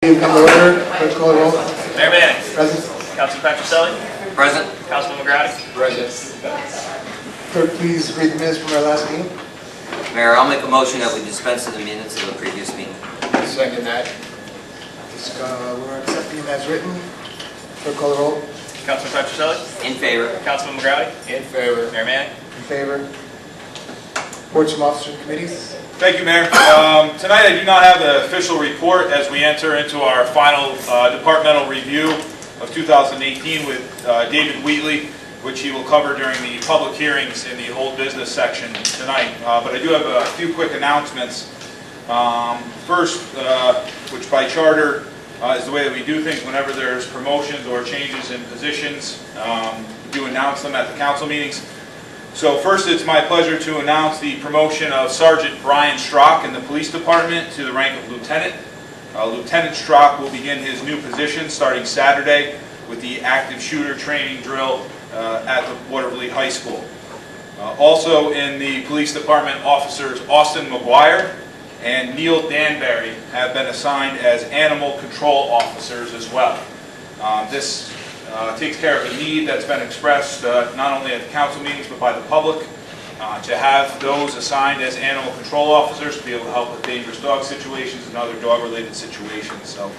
Come to order. Clerk call the roll. Mayor Manning. Present. Councilman Petroselli. Present. Councilman McGratty. Present. Clerk, please read the minutes from our last meeting. Mayor, I'll make a motion that we dispense with the minutes of the previous meeting. Second that. We're accepting them as written. Clerk call the roll. Councilman Petroselli. In favor. Councilman McGratty. In favor. Mayor Manning. In favor. Reports from officers and committees. Thank you, Mayor. Tonight I do not have the official report as we enter into our final departmental review of 2018 with David Wheatley, which he will cover during the public hearings in the old business section tonight. But I do have a few quick announcements. First, which by charter is the way that we do things whenever there's promotions or changes in positions. We do announce them at the council meetings. So first, it's my pleasure to announce the promotion of Sergeant Brian Strock in the police department to the rank of lieutenant. Lieutenant Strock will begin his new position starting Saturday with the active shooter training drill at the Watervliet High School. Also in the police department, officers Austin McGuire and Neil Danbury have been assigned as animal control officers as well. This takes care of a need that's been expressed not only at the council meetings but by the public to have those assigned as animal control officers to be able to help with dangerous dog situations and other dog-related situations. So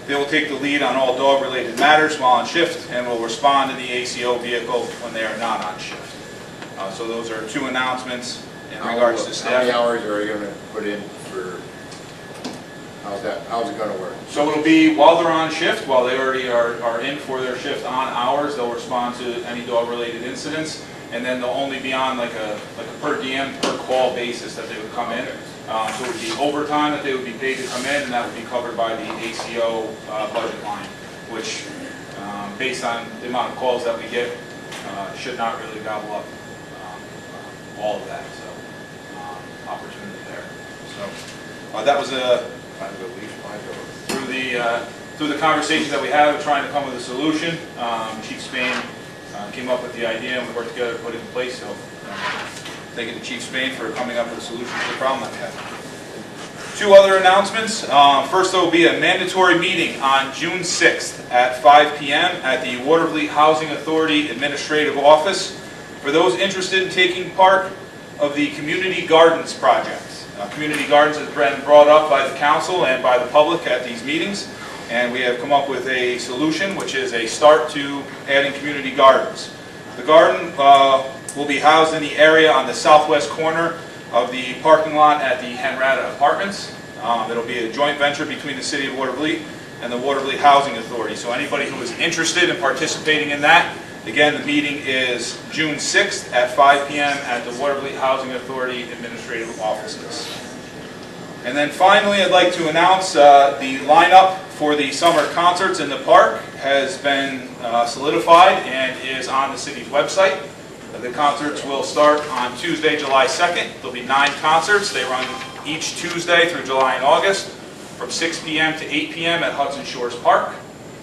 they will take the lead on all dog-related matters while on shift and will respond in the ACO vehicle when they are not on shift. So those are two announcements in regards to staff. How many hours are you going to put in for, how's it going to work? So it'll be while they're on shift, while they already are in for their shift on hours, they'll respond to any dog-related incidents, and then they'll only be on like a per diem, per call basis that they would come in. So it would be overtime that they would be paid to come in, and that would be covered by the ACO budget line, which, based on the amount of calls that we get, should not really gobble up all of that. So opportunity there. So that was through the conversations that we had, trying to come with a solution. Chief Spain came up with the idea, and we worked together to put it in place. So thank you to Chief Spain for coming up with a solution to the problem that we have. Two other announcements. First, there will be a mandatory meeting on June 6th at 5 p.m. at the Watervliet Housing Authority Administrative Office for those interested in taking part of the Community Gardens project. Community Gardens has been brought up by the council and by the public at these meetings, and we have come up with a solution which is a start to adding community gardens. The garden will be housed in the area on the southwest corner of the parking lot at the Henrata Apartments. It'll be a joint venture between the City of Watervliet and the Watervliet Housing Authority. So anybody who is interested in participating in that, again, the meeting is June 6th at 5 p.m. at the Watervliet Housing Authority Administrative Offices. And then finally, I'd like to announce the lineup for the summer concerts in the park has been solidified and is on the city's website. The concerts will start on Tuesday, July 2nd. There'll be 9 concerts. They run each Tuesday through July and August from 6 p.m. to 8 p.m. at Hudson Shores Park.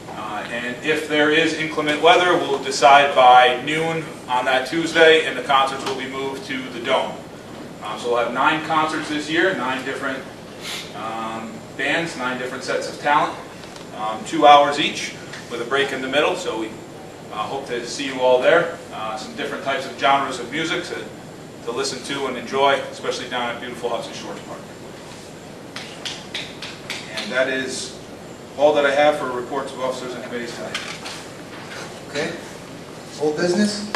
And if there is inclement weather, we'll decide by noon on that Tuesday, and the concerts will be moved to the Dome. So we'll have 9 concerts this year, 9 different bands, 9 different sets of talent, 2 hours each with a break in the middle. So we hope to see you all there. Some different types of genres of music to listen to and enjoy, especially down at beautiful Hudson Shores Park. And that is all that I have for reports of officers and committees tonight. Okay. Old business.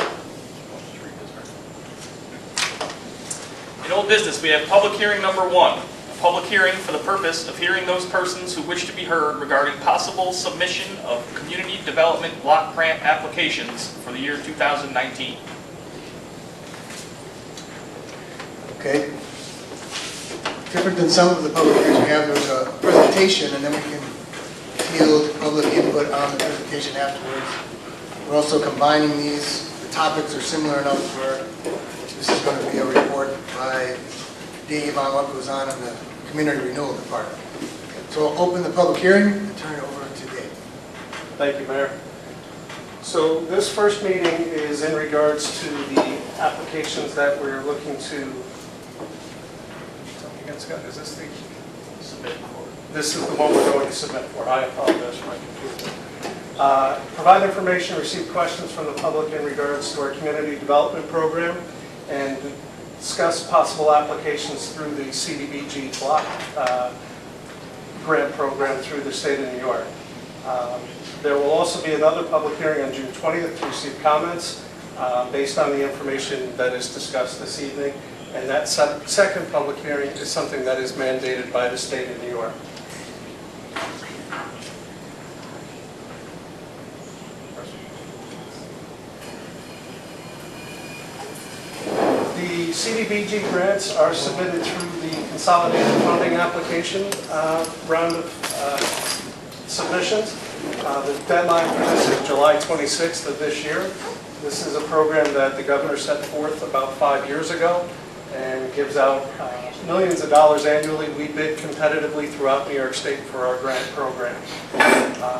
In old business, we have public hearing number 1. A public hearing for the purpose of hearing those persons who wish to be heard regarding possible submission of community development block grant applications for the year 2019. Okay. Different than some of the public hearings we have, there's a presentation, and then we can field public input on the presentation afterwards. We're also combining these. The topics are similar enough where this is going to be a report by Dave on what goes on in the Community Renewal Department. So I'll open the public hearing and turn it over to Dave. Thank you, Mayor. So this first meeting is in regards to the applications that we're looking to, tell me again, Scott, is this the Submit for. this is the one we're going to submit for. I apologize for my confusion. Provide information, receive questions from the public in regards to our community development program, and discuss possible applications through the CDBG block grant program through the state of New York. There will also be another public hearing on June 20th to receive comments based on the information that is discussed this evening. And that second public hearing is something that is mandated by the state of New York. The CDBG grants are submitted through the consolidated funding application round of submissions. The deadline for this is July 26th of this year. This is a program that the governor set forth about 5 years ago and gives out millions of dollars annually. We bid competitively throughout New York State for our grant program.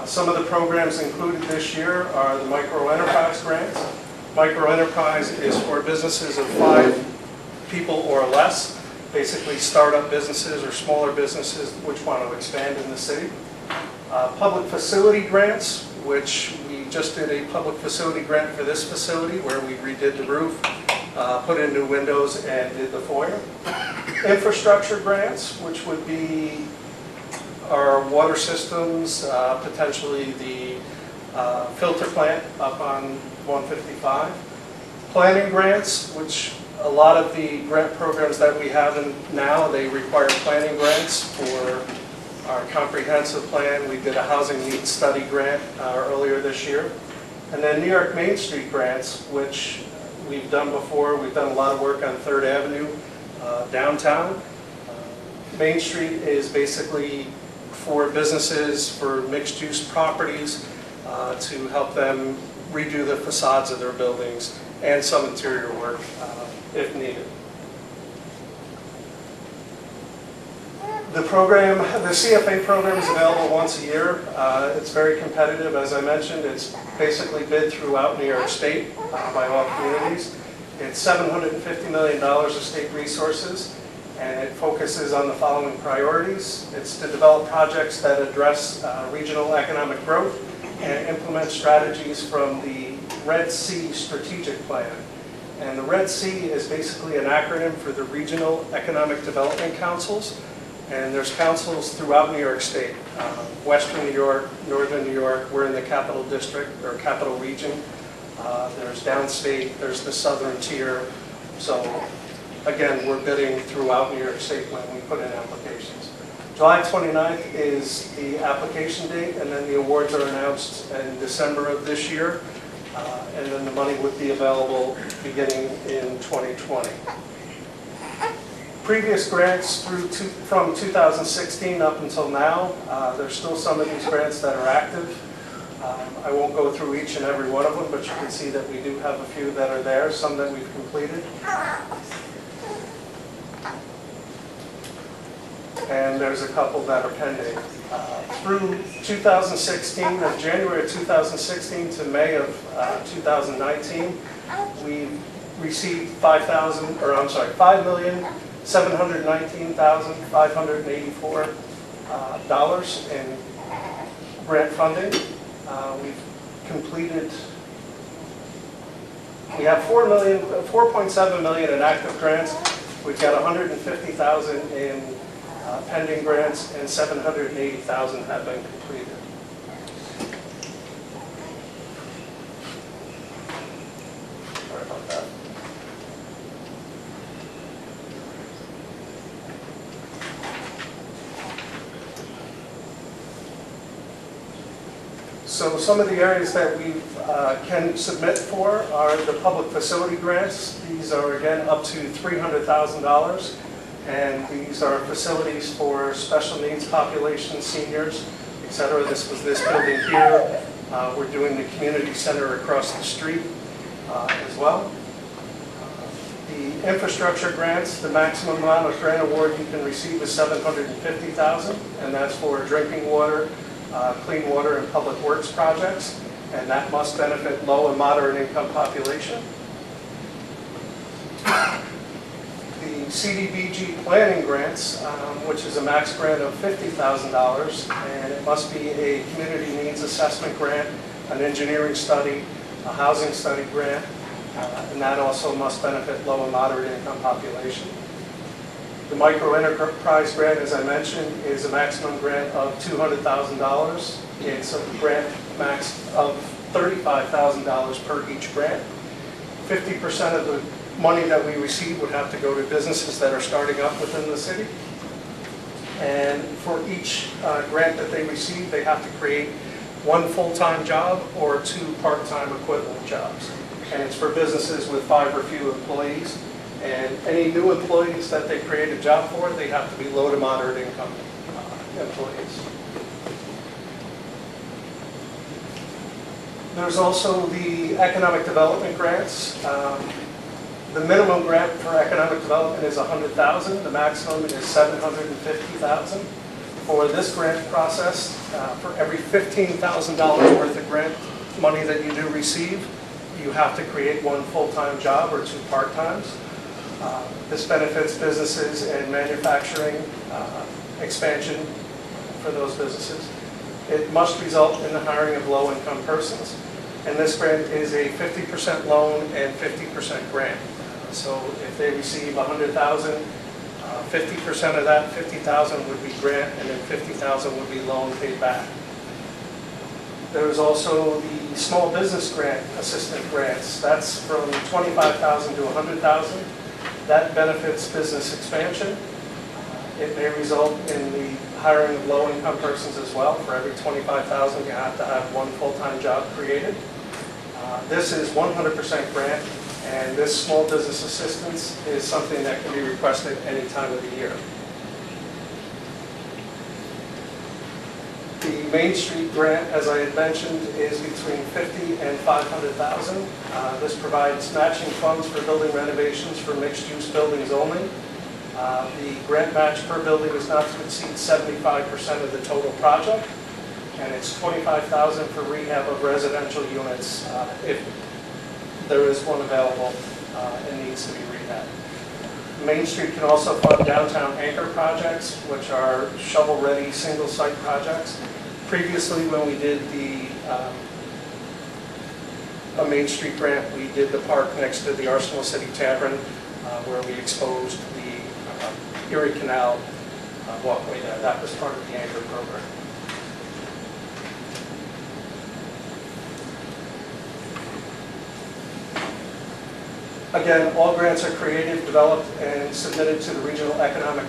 Some of the programs included this year are the micro-enterprise grants. Micro-enterprise is for businesses of 5 people or less, basically startup businesses or smaller businesses which want to expand in the city. Public facility grants, which we just did a public facility grant for this facility where we redid the roof, put in new windows, and did the foyer. Infrastructure grants, which would be our water systems, potentially the filter plant up on 155. Planning grants, which a lot of the grant programs that we have now, they require planning grants for our comprehensive plan. We did a housing needs study grant earlier this year. And then New York Main Street grants, which we've done before. We've done a lot of work on 3rd Avenue downtown. Main Street is basically for businesses, for mixed-use properties, to help them redo the facades of their buildings and some interior work if needed. The program, the CFA program is available once a year. It's very competitive, as I mentioned. It's basically bid throughout New York State by all communities. It's $750 million of state resources, and it focuses on the following priorities. It's to develop projects that address regional economic growth and implement strategies from the Red C Strategic Plan. And the Red C is basically an acronym for the Regional Economic Development Councils. And there's councils throughout New York State, Western New York, Northern New York. We're in the Capital District, or Capital Region. There's downstate, there's the southern tier. So again, we're bidding throughout New York State when we put in applications. July 29th is the application date, and then the awards are announced in December of this year. And then the money would be available beginning in 2020. Previous grants from 2016 up until now, there's still some of these grants that are active. I won't go through each and every one of them, but you can see that we do have a few that are there, some that we've completed. And there's a couple that are pending. Through 2016, of January of 2016 to May of 2019, we received $5,719,584 in grant funding. We've completed. We have $4.7 million in active grants. We've got $150,000 in pending grants, and $780,000 have been completed. Sorry about that. So some of the areas that we can submit for are the public facility grants. These are again up to $300,000. And these are facilities for special needs populations, seniors, etc. This was this building here. We're doing the community center across the street as well. The infrastructure grants, the maximum amount of grant award you can receive is $750,000, and that's for drinking water, clean water, and public works projects. And that must benefit low and moderate income population. The CDBG planning grants, which is a max grant of $50,000, and it must be a community needs assessment grant, an engineering study, a housing study grant, and that also must benefit low and moderate income population. The micro enterprise grant, as I mentioned, is a maximum grant of $200,000. It's a grant max of $35,000 per each grant. 50% of the money that we receive would have to go to businesses that are starting up within the city. And for each grant that they receive, they have to create one full-time job or 2 part-time equivalent jobs. And it's for businesses with 5 or fewer employees. And any new employees that they create a job for, they have to be low to moderate income employees. There's also the economic development grants. The minimum grant for economic development is $100,000. The maximum is $750,000. For this grant process, for every $15,000 worth of grant money that you do receive, you have to create 1 full-time job or 2 part-times. This benefits businesses and manufacturing expansion for those businesses. It must result in the hiring of low-income persons. And this grant is a 50% loan and 50% grant. So if they receive $100,000, 50% of that, $50,000 would be grant, and then $50,000 would be loan paid back. There's also the small business grant assistant grants. That's from $25,000 to $100,000. That benefits business expansion. It may result in the hiring of low-income persons as well. For every $25,000, you have to have 1 full-time job created. This is 100% grant, and this small business assistance is something that can be requested any time of the year. The Main Street grant, as I had mentioned, is between $50,000 and $500,000. This provides matching funds for building renovations for mixed-use buildings only. The grant match per building is not to exceed 75% of the total project, and it's $25,000 for rehab of residential units if there is one available and needs to be rehabbed. Main Street can also fund downtown anchor projects, which are shovel-ready single-site projects. Previously, when we did a Main Street grant, we did the park next to the Arsenal City Tavern, where we exposed the Erie Canal walkway there. That was part of the anchor program. Again, all grants are created, developed, and submitted to the Regional Economic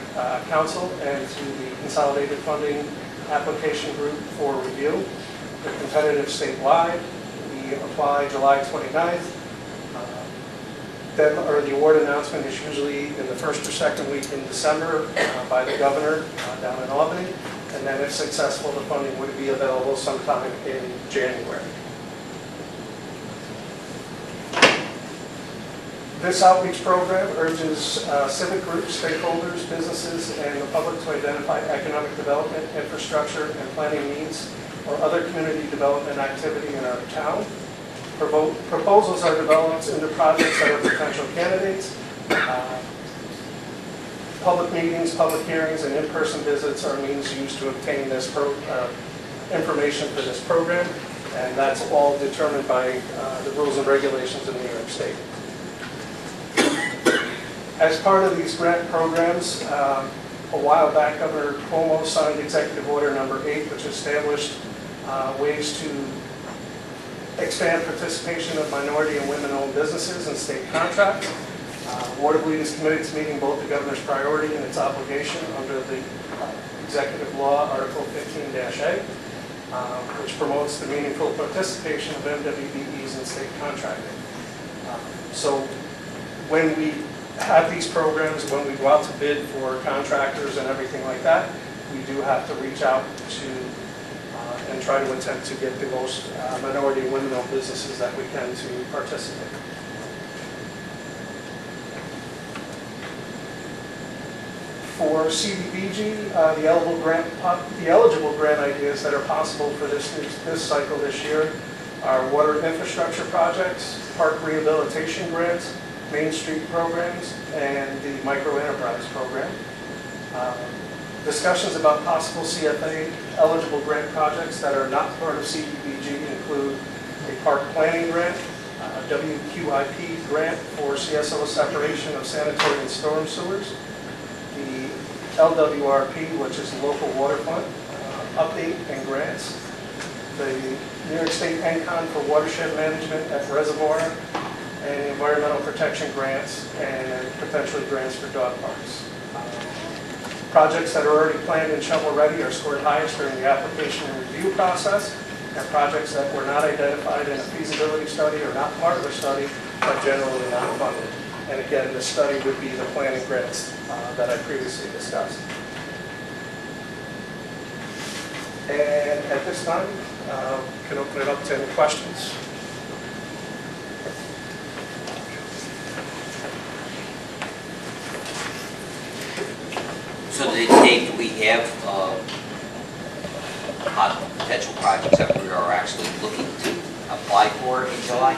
Council and to the Consolidated Funding Application Group for review. They're competitive statewide. We apply July 29th. The award announcement is usually in the first or second week in December by the governor down in Albany. And then if successful, the funding would be available sometime in January. This outreach program urges civic groups, stakeholders, businesses, and the public to identify economic development, infrastructure, and planning needs or other community development activity in our town. Proposals are developed into projects that are potential candidates. Public meetings, public hearings, and in-person visits are means used to obtain this information for this program, and that's all determined by the rules and regulations in New York State. As part of these grant programs, a while back, Governor Cuomo signed Executive Order Number 8, which established ways to expand participation of minority and women-owned businesses in state contracts. Board of Lead is committed to meeting both the governor's priority and its obligation under the Executive Law, Article 15-A, which promotes the meaningful participation of MWBEs in state contracting. So when we have these programs, when we go out to bid for contractors and everything like that, we do have to reach out to and try to attempt to get the most minority and women-owned businesses that we can to participate. For CDBG, the eligible grant ideas that are possible for this cycle this year are water infrastructure projects, park rehabilitation grants, Main Street programs and the Micro Enterprise program. Discussions about possible CFA eligible grant projects that are not part of CDBG include a park planning grant, a WQIP grant for CSO separation of sanitary and storm sewers, the LWRP, which is local water fund, update and grants, the New York State NCON for watershed management at Reservoir, and environmental protection grants, and potentially grants for dog parks. Projects that are already planned and shovel-ready are scored highest during the application and review process, and projects that were not identified in a feasibility study or not part of a study are generally not funded. And again, this study would be the planning grants that I previously discussed. And at this time, we can open it up to any questions. So did it state that we have potential projects that we are actually looking to apply for in July?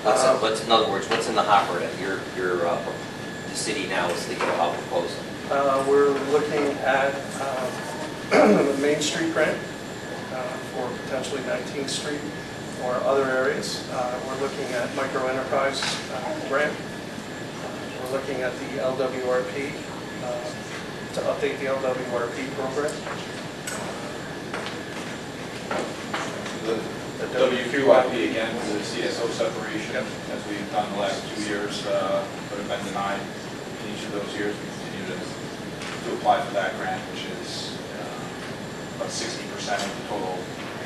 What's in other words, what's in the hopper that the city now is thinking about proposing? We're looking at the Main Street grant for potentially 19th Street or other areas. We're looking at Micro Enterprise grant. We're looking at the LWRP to update the LWRP program. The WQIP again for the CSO separation, as we've done the last 2 years, but have been denied. In each of those years, we continue to apply for that grant, which is about 60% of the total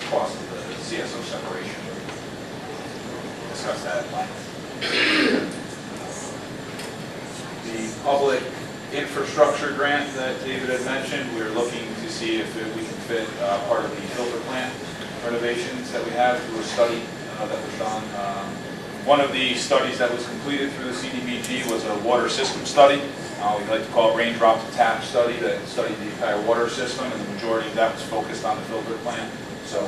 cost of the CSO separation. We'll discuss that at length. The public infrastructure grant that David had mentioned, we're looking to see if we can fit part of the filter plant renovations that we have through a study that was done. One of the studies that was completed through the CDBG was a water system study. We like to call it raindrop to tap study that studied the entire water system, and the majority of that was focused on the filter plant. So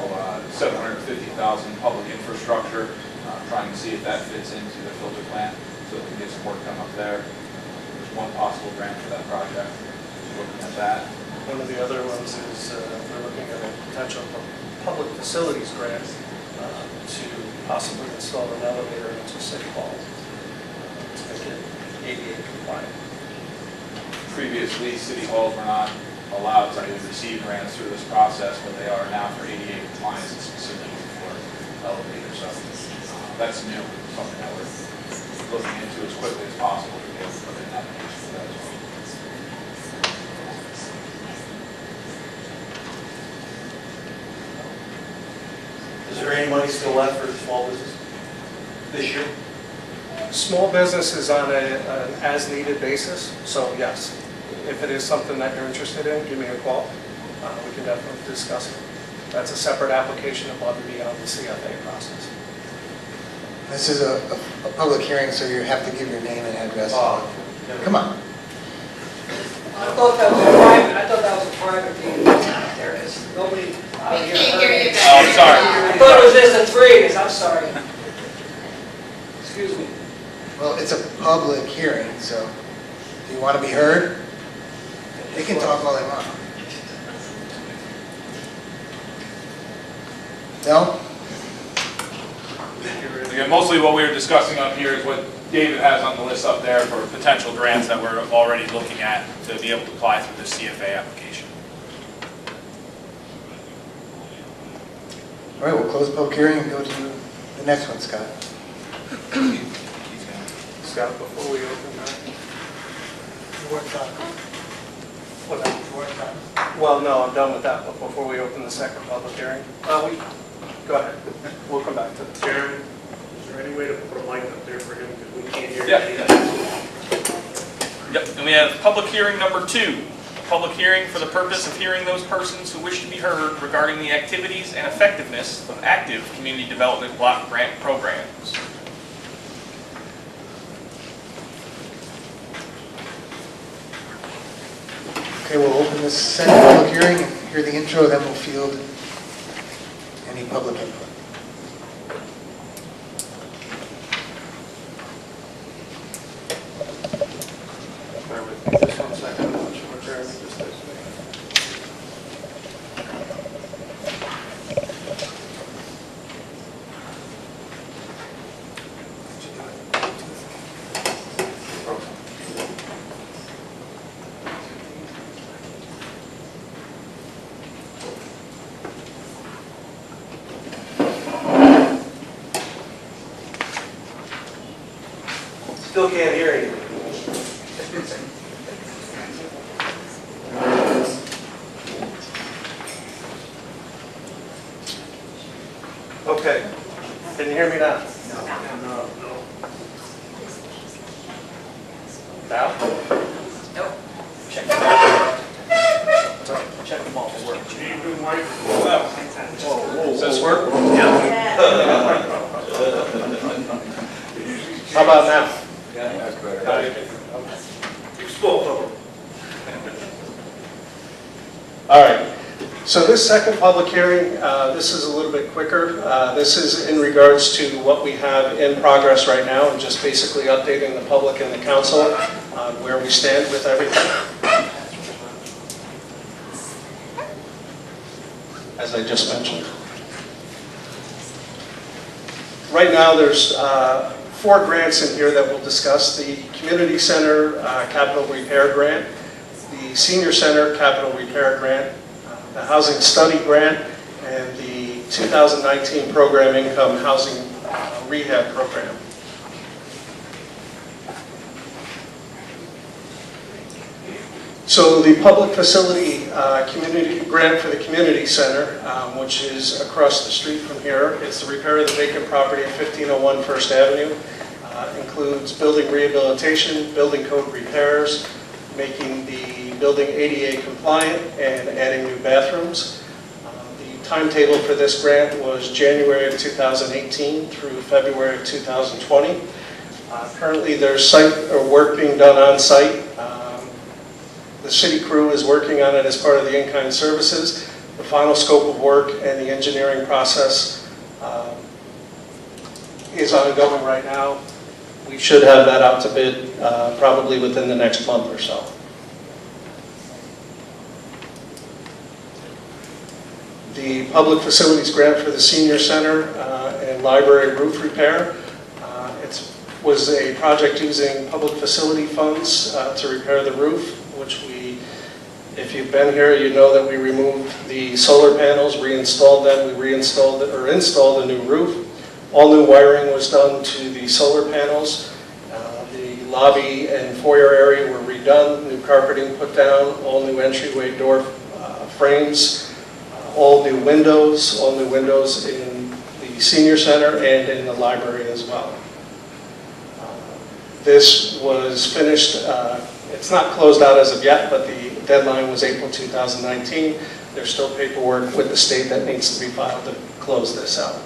$750,000 public infrastructure, trying to see if that fits into the filter plant so we can get some work done up there. There's one possible grant for that project. Looking at that. One of the other ones is we're looking at a potential public facilities grant to possibly install an elevator into City Hall to make it ADA compliant. Previously, city halls were not allowed to receive grants through this process, but they are now for ADA compliance and specifically for elevators. So that's new, something that we're looking into as quickly as possible to be able to put in that application for that as well. Is there any money still left for small business this year? Small business is on an as-needed basis, so yes. If it is something that you're interested in, give me a call. We can definitely discuss it. That's a separate application above and beyond the CFA process. This is a public hearing, so you have to give your name and address. Come on. I thought that was a private meeting. There is nobody out here. Oh, I'm sorry. I thought it was just a three. I'm sorry. Excuse me. Well, it's a public hearing, so do you want to be heard? They can talk all they want. No? Again, mostly what we were discussing up here is what David has on the list up there for potential grants that we're already looking at to be able to apply through the CFA application. All right, we'll close the public hearing and go to the next one, Scott. Scott, before we open that. Well, no, I'm done with that, but before we open the second public hearing, go ahead. We'll come back to this. Chairman, is there any way to put a mic up there for him because we can't hear Yep. anything? Yep, and we have public hearing number 2. A public hearing for the purpose of hearing those persons who wish to be heard regarding the activities and effectiveness of active community development block grant programs. Okay, we'll open this second public hearing and hear the intro, then we'll field any public input. Still can't hear you. Okay, can you hear me now? No. Now? Nope. Check them all. Check them all. They work. Does this work? Yeah. How about now? That's better. You spoke over. All right. So this second public hearing, this is a little bit quicker. This is in regards to what we have in progress right now and just basically updating the public and the council on where we stand with everything. As I just mentioned. Right now, there's 4 grants in here that we'll discuss. The Community Center Capital Repair Grant, the Senior Center Capital Repair Grant, the Housing Study Grant, and the 2019 Program Income Housing Rehab Program. So the public facility community grant for the community center, which is across the street from here, it's the repair of the vacant property at 1501 First Avenue. Includes building rehabilitation, building code repairs, making the building ADA compliant, and adding new bathrooms. The timetable for this grant was January of 2018 through February of 2020. Currently, there's site or work being done on site. The city crew is working on it as part of the in-kind services. The final scope of work and the engineering process is ongoing right now. We should have that out to bid probably within the next month or so. The public facilities grant for the senior center and library roof repair. It was a project using public facility funds to repair the roof, which we, if you've been here, you know that we removed the solar panels, reinstalled them, we reinstalled it, or installed a new roof. All new wiring was done to the solar panels. The lobby and foyer area were redone, new carpeting put down, all new entryway door frames, all new windows in the senior center and in the library as well. This was finished, it's not closed out as of yet, but the deadline was April 2019. There's still paperwork with the state that needs to be filed to close this out.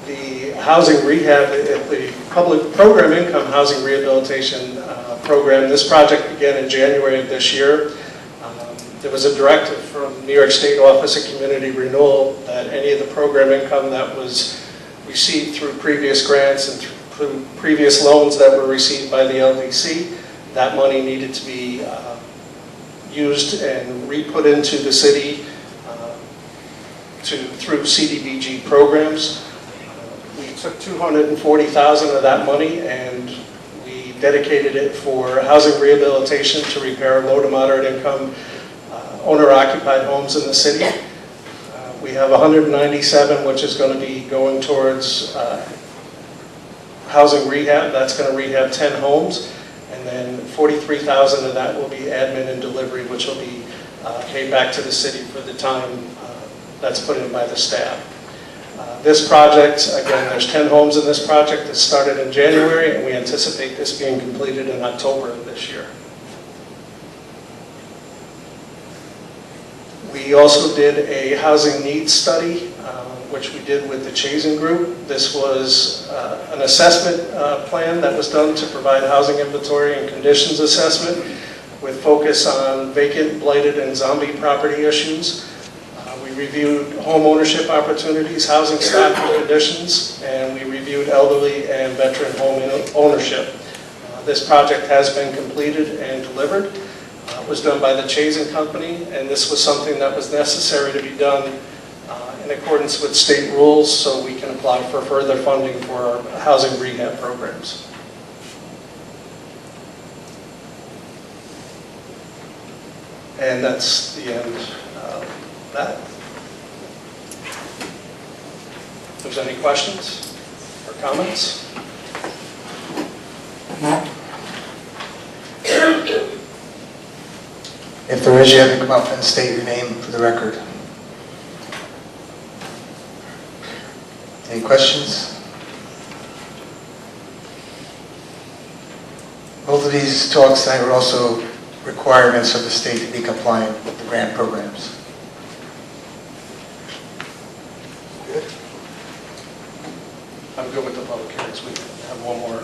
The housing rehab, the public program income housing rehabilitation program, this project began in January of this year. There was a directive from New York State Office of Community Renewal that any of the program income that was received through previous grants and through previous loans that were received by the LDC, that money needed to be used and re-put into the city through CDBG programs. We took $240,000 of that money and we dedicated it for housing rehabilitation to repair low to moderate income owner-occupied homes in the city. We have 197, which is going to be going towards housing rehab. That's going to rehab 10 homes. And then 43,000 of that will be admin and delivery, which will be paid back to the city for the time that's put in by the staff. This project, again, there's 10 homes in this project that started in January, and we anticipate this being completed in October of this year. We also did a housing needs study, which we did with the Chazen Group. This was an assessment plan that was done to provide housing inventory and conditions assessment with focus on vacant, blighted, and zombie property issues. We reviewed home ownership opportunities, housing stock and conditions, and we reviewed elderly and veteran home ownership. This project has been completed and delivered. It was done by the Chazen Company, and this was something that was necessary to be done in accordance with state rules so we can apply for further funding for our housing rehab programs. And that's the end of that. there's any questions or comments? If there is, you have to come up and state your name for the record. Any questions? Both of these talks tonight are also requirements of the state to be compliant with the grant programs. Good. I'm good with the public hearings. We have one more,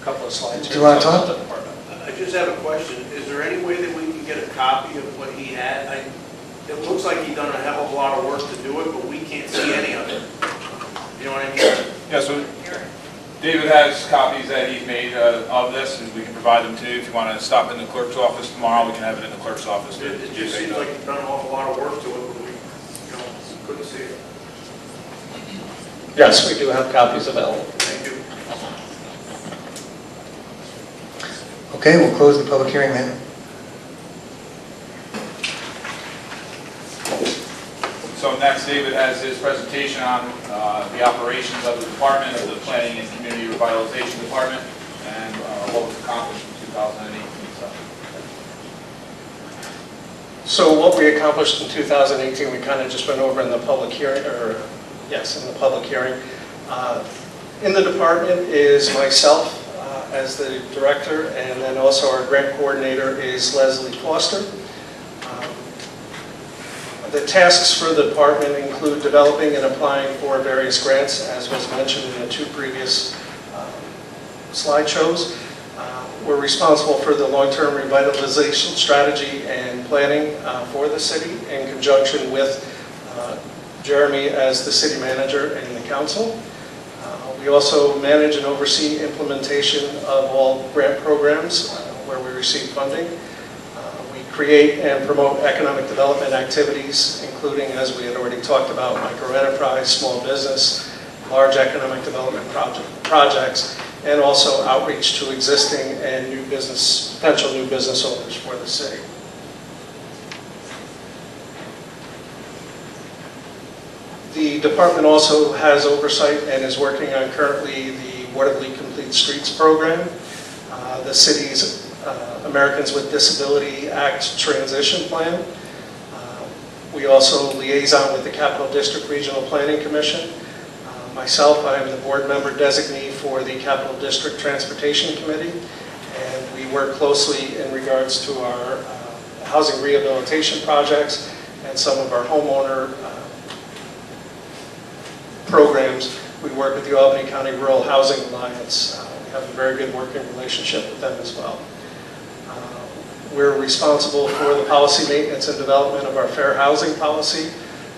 couple of slides. Do you want to talk? about the department. I just have a question. Is there any way that we can get a copy of what he had? It looks like he's done a hell of a lot of work to do it, but we can't see any of it. You know what I mean? Yeah, so David has copies that he's made of this, and we can provide them to you. If you want to stop in the clerk's office tomorrow, we can have it in the clerk's office. It just seems like he's done an awful lot of work to it, but we, couldn't see it. Yes, we do have copies available. Thank you. Okay, we'll close the public hearing then. So next, David has his presentation on the operations of the department, of the Planning and Community Revitalization Department, and what was accomplished in 2018. So what we accomplished in 2018, we kind of just went over in the public hearing, in the public hearing. In the department is myself as the director, and then also our grant coordinator is Leslie Foster. The tasks for the department include developing and applying for various grants, as was mentioned in the two previous slideshows. We're responsible for the long-term revitalization strategy and planning for the city in conjunction with Jeremy as the city manager and the council. We also manage and oversee implementation of all grant programs where we receive funding. We create and promote economic development activities, including, as we had already talked about, microenterprise, small business, large economic development projects, and also outreach to existing and potential new business owners for the city. The department also has oversight and is working on currently the Waterloo Complete Streets program, the city's Americans with Disability Act transition plan. We also liaison with the Capital District Regional Planning Commission. Myself, I am the board member designee for the Capital District Transportation Committee, and we work closely in regards to our housing rehabilitation projects and some of our homeowner programs. We work with the Albany County Rural Housing Alliance. We have a very good working relationship with them as well. We're responsible for the policy maintenance and development of our fair housing policy,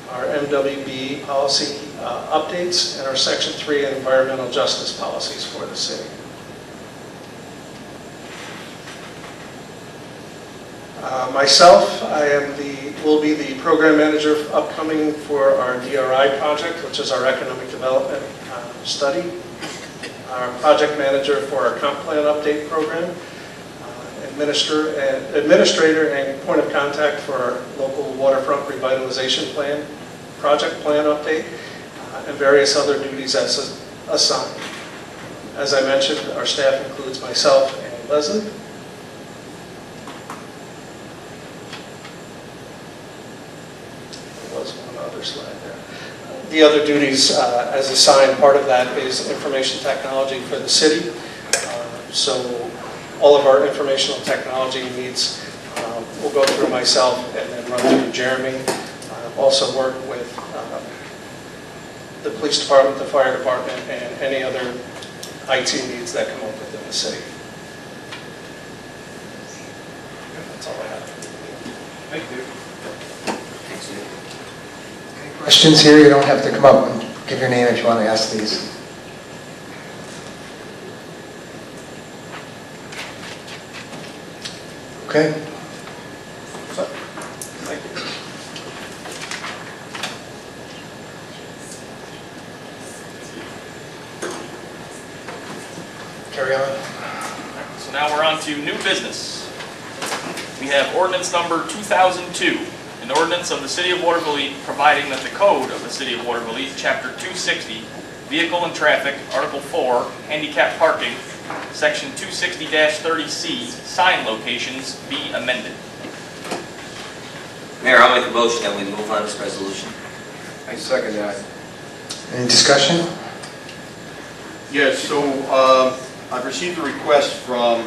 our MWB policy updates, and our Section 3 and environmental justice policies for the city. Myself, will be the program manager upcoming for our DRI project, which is our economic development study. Our project manager for our comp plan update program. Administrator and point of contact for our local waterfront revitalization plan, project plan update, and various other duties as assigned. As I mentioned, our staff includes myself and Leslie. There was one other slide there. The other duties as assigned, part of that is information technology for the city. So all of our informational technology needs will go through myself and then run through Jeremy. Also work with the police department, the fire department, and any other IT needs that come up within the city. That's all I have. Thank you. Thanks, David. Any questions here? You don't have to come up and give your name if you want to ask these. Okay. Thank you. Carry on. So now we're on to new business. We have ordinance number 2002, an an ordinance of the City of Waterville, providing that the code of the City of Waterville, Chapter 260, Vehicle and Traffic, Article 4, Handicap Parking, Section 260-30C, sign locations be amended. Mayor, I'll make a motion that we move on this resolution. I second that. Any discussion? Yes, so I've received a request from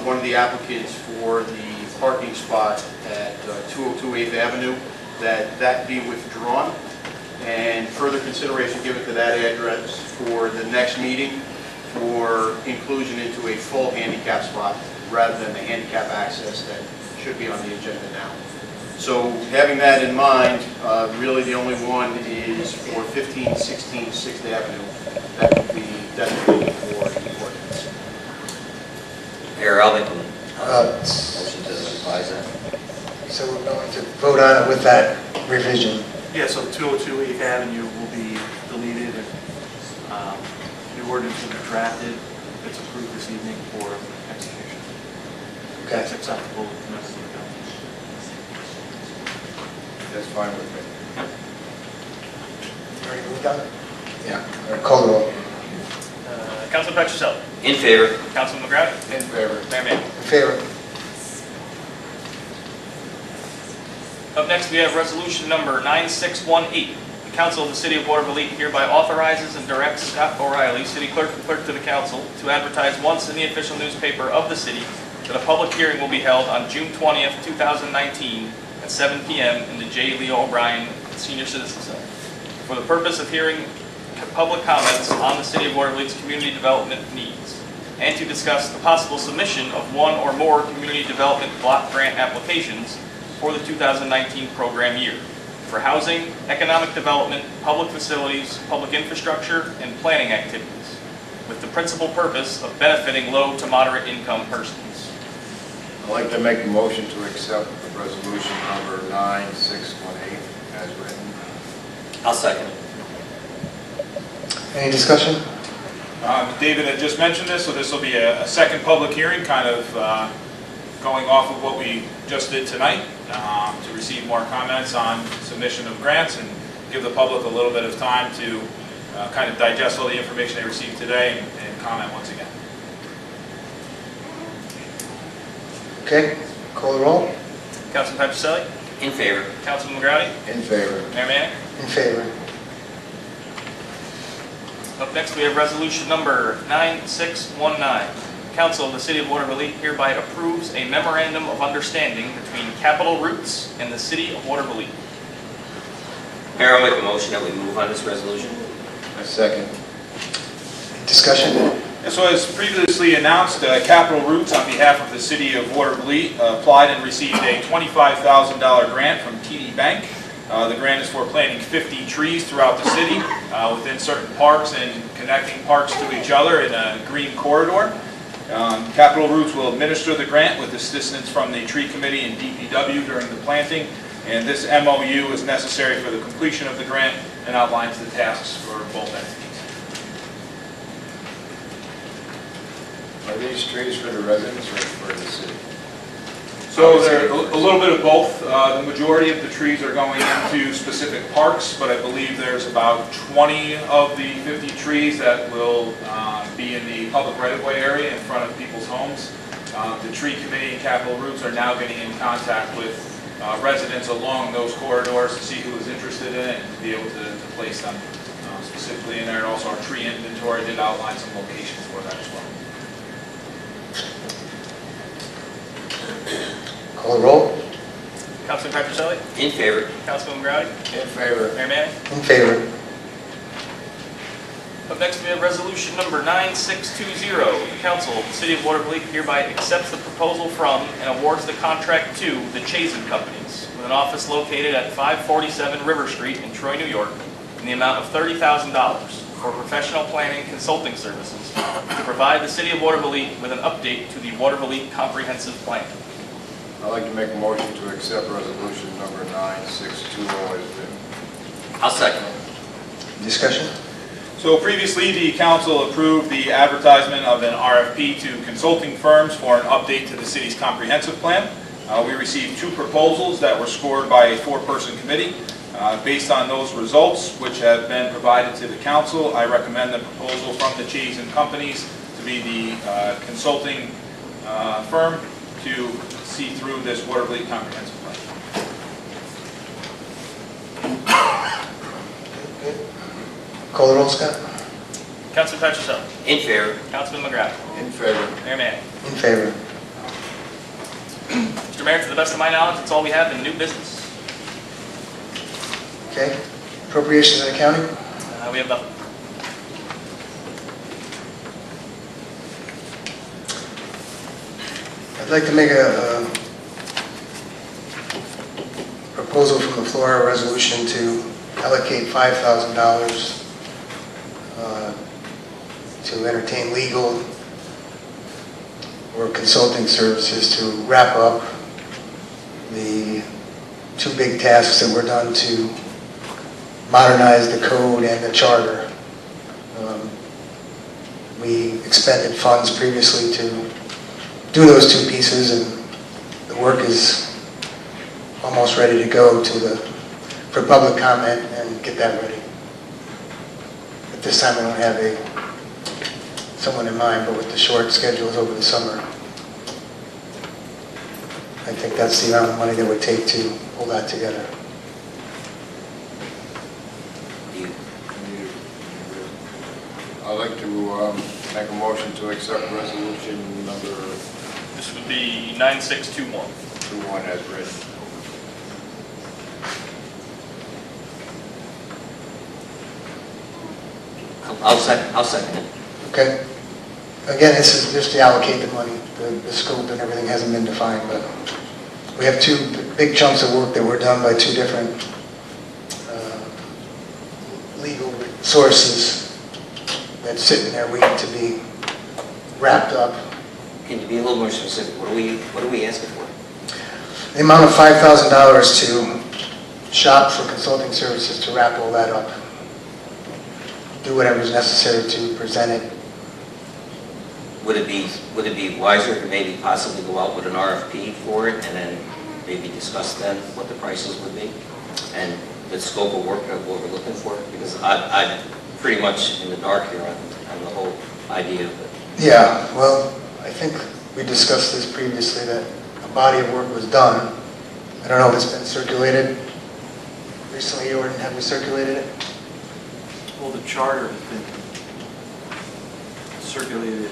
one of the applicants for the parking spot at 202 8th Avenue, that be withdrawn, and further consideration given to that address for the next meeting for inclusion into a full handicap spot rather than the handicap access that should be on the agenda now. So having that in mind, really the only one is for 1516 6th Avenue. That would be designated for the ordinance. Mayor, I'll make a Uh, motion to revise that. So we're going to vote on it with that revision. Yeah, so 202 8th Avenue will be deleted. New ordinance will be drafted. It's approved this evening for execution. Okay. That's acceptable to the rest of the council. That's fine with me. Already moved on? Yeah. All right, call the roll. Councilman Petroselli. In favor. Councilman McGrattan. In favor. Mayor Manning. In favor? Up next, we have resolution number 9618. The council of the City of Waterville hereby authorizes and directs Scott O'Reilly, city clerk and clerk to the council, to advertise once in the official newspaper of the city that a public hearing will be held on June 20th, 2019 at 7 p.m. in the J. Leo O'Brien Senior Citizen Center for the purpose of hearing public comments on the City of Waterville's community development needs, and to discuss the possible submission of one or more community development block grant applications for the 2019 program year for housing, economic development, public facilities, public infrastructure, and planning activities, with the principal purpose of benefiting low to moderate income persons. I'd like to make a motion to accept the resolution number 9618 as written. I'll second it. Any discussion? David had just mentioned this, so this will be a second public hearing, kind of going off of what we just did tonight, to receive more comments on submission of grants and give the public a little bit of time to kind of digest all the information they received today and comment once again. Okay, call the roll. Councilman Petroselli. In favor. Councilman McGrattan. In favor. Mayor Manning. In favor? Up next, we have resolution number 9619. The Council of the City of Waterville hereby approves a memorandum of understanding between Capital Roots and the City of Waterville. Mayor, I'll make a motion that we move on this resolution. I second. Discussion? And so as previously announced, Capital Roots, on behalf of the City of Waterville, applied and received a $25,000 grant from TD Bank. The grant is for planting 50 trees throughout the city within certain parks and connecting parks to each other in a green corridor. Capital Roots will administer the grant with assistance from the Tree Committee and DPW during the planting, and this MOU is necessary for the completion of the grant and outlines the tasks for both entities. Are these trees for the residents or for the city? So they're a little bit of both. The majority of the trees are going into specific parks, but I believe there's about 20 of the 50 trees that will be in the public right-of-way area in front of people's homes. The Tree Committee and Capital Roots are now getting in contact with residents along those corridors to see who is interested in it and to be able to place them specifically in there. And also our tree inventory did outline some locations for that as well. Call the roll. Councilman Petroselli. In favor. Councilman McGrattan. In favor. Mayor Manning. In favor? Up next, we have resolution number 9620. The Council of the City of Waterville hereby accepts the proposal from and awards the contract to the Chazen Companies with an office located at 547 River Street in Troy, New York, in the amount of $30,000 for professional planning consulting services to provide the City of Waterville with an update to the Waterville Comprehensive Plan. I'd like to make a motion to accept resolution number 9620 as written. I'll second it. Discussion? So previously, the council approved the advertisement of an RFP to consulting firms for an update to the city's comprehensive plan. We received 2 proposals that were scored by a 4-person committee. Based on those results, which have been provided to the council, I recommend the proposal from the Chase and Companies to be the consulting firm to see through this Waterville comprehensive plan. Call the roll, Scott. Councilman Petroselli. In favor. Councilman McGrath. In favor. Mayor Manning. In favor. Mr. Mayor, to the best of my knowledge, that's all we have in new business. Okay. Appropriations and accounting. We have nothing. I'd like to make a proposal from the floor, a resolution to allocate $5,000 to entertain legal or consulting services to wrap up the 2 big tasks that were done to modernize the code and the charter. We expended funds previously to do those 2 pieces, and the work is almost ready to go for public comment and get that ready. At this time, I don't have someone in mind, but with the short schedules over the summer, I think that's the amount of money that would take to pull that together. I'd like to make a motion to accept resolution number This would be 9621. 21 as written. I'll second it. Okay? Again, this is just to allocate the money. The scope and everything hasn't been defined, but we have 2 big chunks of work that were done by 2 different legal sources that's sitting there waiting to be wrapped up. Can you be a little more specific? What are we asking for? The amount of $5,000 to shop for consulting services to wrap all that up. Do whatever's necessary to present it. Would it be wiser to maybe possibly go out with an RFP for it and then maybe discuss then what the prices would be and the scope of work of what we're looking for? Because I'm pretty much in the dark here on the whole idea of it. Yeah, well, I think we discussed this previously, that a body of work was done. I don't know if it's been circulated recently, or have we circulated it? Well, the charter has been circulated,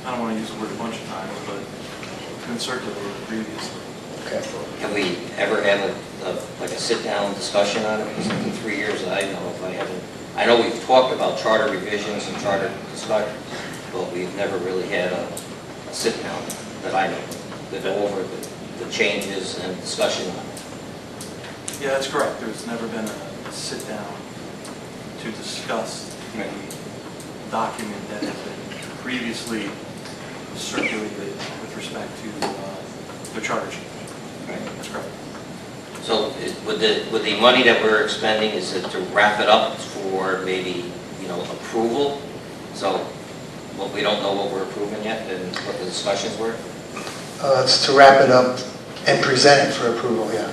I don't want to use the word a bunch of times, but it's been circulated previously. Okay. Have we ever had like a sit-down discussion on it? Because in 3 years, I know we've talked about charter revisions and charter discussion, but we've never really had a sit-down that I know, that go over the changes and discussion on it. Yeah, that's correct. There's never been a sit-down to discuss the document that has been previously circulated with respect to the charter change. Right. That's correct. So with the money that we're expending, is it to wrap it up for maybe, approval? So we don't know what we're approving yet and what the discussions were? It's to wrap it up and present it for approval, yeah.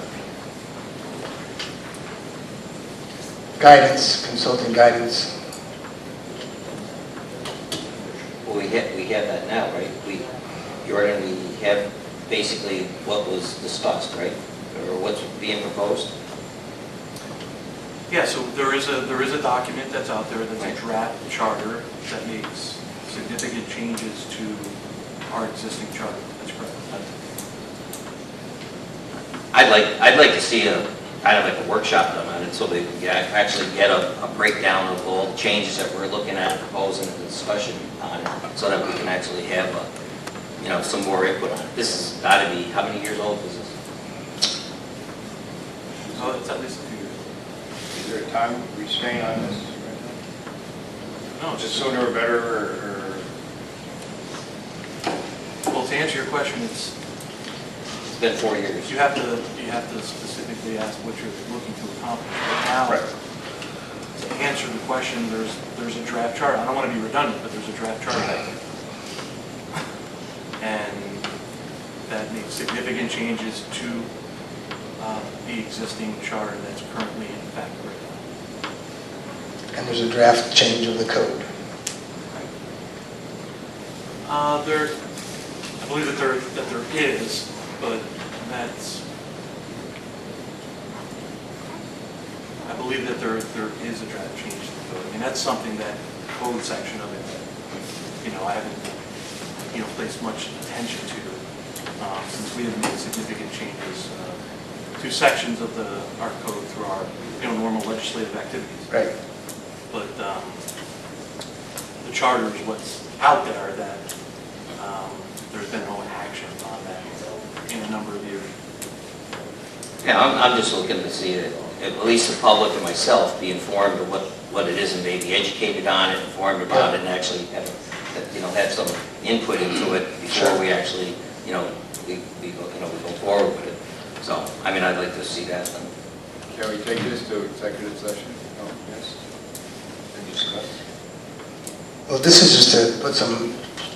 Guidance, consulting guidance. Well, we have that now, right? We have basically what was discussed, right? Or what's being proposed? Yeah, so there is a document that's out there that's a draft charter that makes significant changes to our existing charter. That's correct. I'd like to see a kind of like a workshop done on it so they can actually get a breakdown of all the changes that we're looking at, proposing, and discussion on it, so that we can actually have some more input on it. This has got to be, how many years old is this? So it's at least a few years. Is there a time restraint on this? No, Just sooner or better, or? Well, to answer your question, It's been 4 years. you have to specifically ask what you're looking to accomplish. Right now, Right. to answer the question, there's a draft charter. I don't want to be redundant, but there's a draft charter out there. And that makes significant changes to the existing charter that's currently in effect right now. And there's a draft change of the code. There, I believe that there is, but that's, I believe that there is a draft change to the code. I mean, that's something that code section of it, I haven't, placed much attention to, since we have made significant changes to sections of our code through our, normal legislative activities. Right. But the charter is what's out there that there's been no action on that in a number of years. Yeah, I'm just looking to see that at least the public and myself be informed of what it is and maybe educated on it, informed about it, and actually have some input into it before we actually, we go forward with it. So, I mean, I'd like to see that done. Can we take this to executive session? No, yes? And discuss? Well, this is just to put some,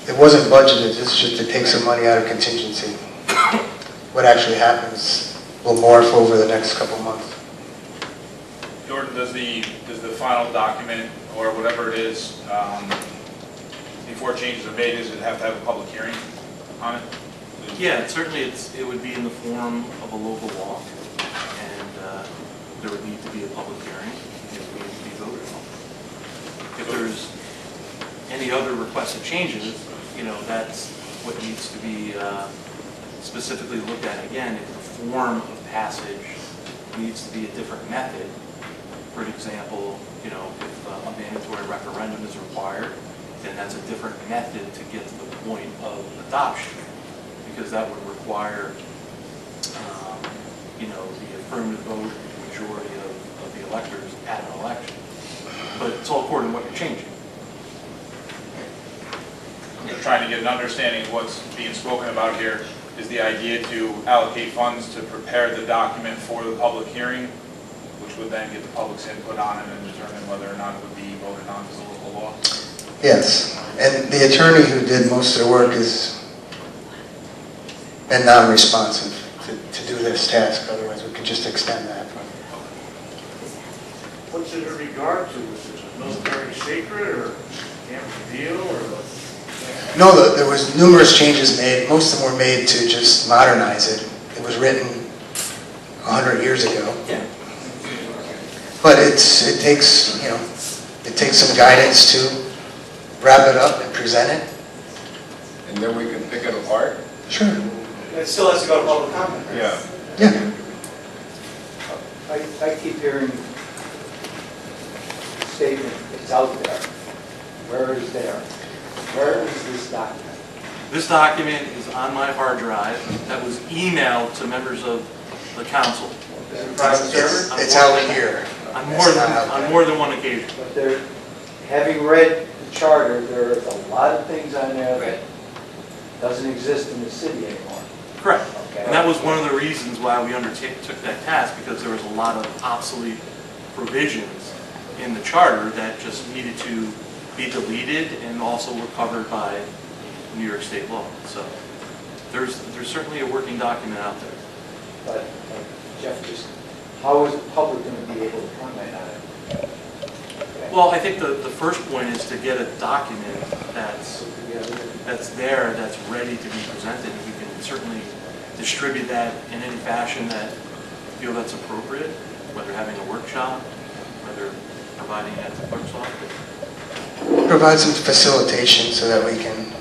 it wasn't budgeted, this is just to take some money out of contingency. What actually happens will morph over the next couple of months. Jordan, does the final document, or whatever it is, before changes are made, does it have to have a public hearing on it? Yeah, certainly it would be in the form of a local law, and there would need to be a public hearing, and it would need to be voted on. If there's any other requested changes, that's what needs to be specifically looked at again. If the form of passage needs to be a different method, for example, if a mandatory referendum is required, then that's a different method to get to the point of adoption, because that would require, the affirmative vote majority of the electors at an election. But it's all according to what you're changing. Just trying to get an understanding of what's being spoken about here. Is the idea to allocate funds to prepare the document for the public hearing, which would then get the public's input on it and determine whether or not it would be voted on as a local law? Yes, and the attorney who did most of the work has been non-responsive to do this task, otherwise we could just extend that. What's it in regard to? Is it military secret or damage deal or? No, there was numerous changes made. Most of them were made to just modernize it. It was written 100 years ago. Yeah. But it takes some guidance to wrap it up and present it. And then we can pick it apart? Sure. It still has to go to public comment. right? Yeah. Yeah. I keep hearing the statement, it's out there. Where is there? Where is this document? This document is on my hard drive that was emailed to members of the council Is it a private server? It's out here. on It's not out there. more than one occasion. But there, having read the charter, there are a lot of things on there that doesn't exist in the city anymore. Correct. Okay. And that was one of the reasons why we took that task, because there was a lot of obsolete provisions in the charter that just needed to be deleted and also were covered by New York State law. So there's certainly a working document out there. But Jeff, just how is the public going to be able to comment on it? Okay. Well, I think the first point is to get a document that's there, that's ready to be presented. We can certainly distribute that in any fashion that you feel that's appropriate, whether having a workshop, whether providing it at the clerk's office. Provide some facilitation so that we can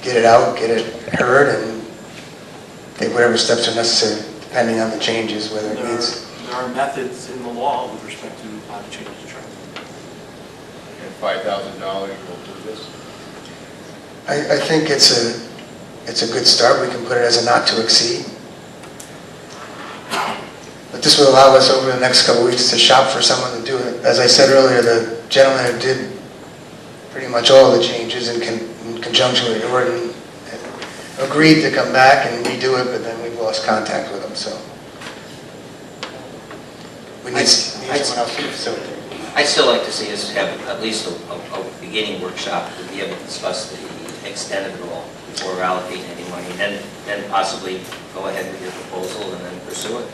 get it out, get it heard, and take whatever steps are necessary, depending on the changes, whether it needs. There are methods in the law with respect to how to change the charter. And $5,000 will do this? I think it's a good start. We can put it as a not to exceed. But this will allow us over the next couple of weeks to shop for someone to do it. As I said earlier, the gentleman who did pretty much all the changes in conjunction with Jordan agreed to come back and redo it, but then we've lost contact with him, so. We need someone else to facilitate. I'd still like to see us have at least a beginning workshop to be able to discuss the extent of it all before allocating any money. And then possibly go ahead with your proposal and then pursue it.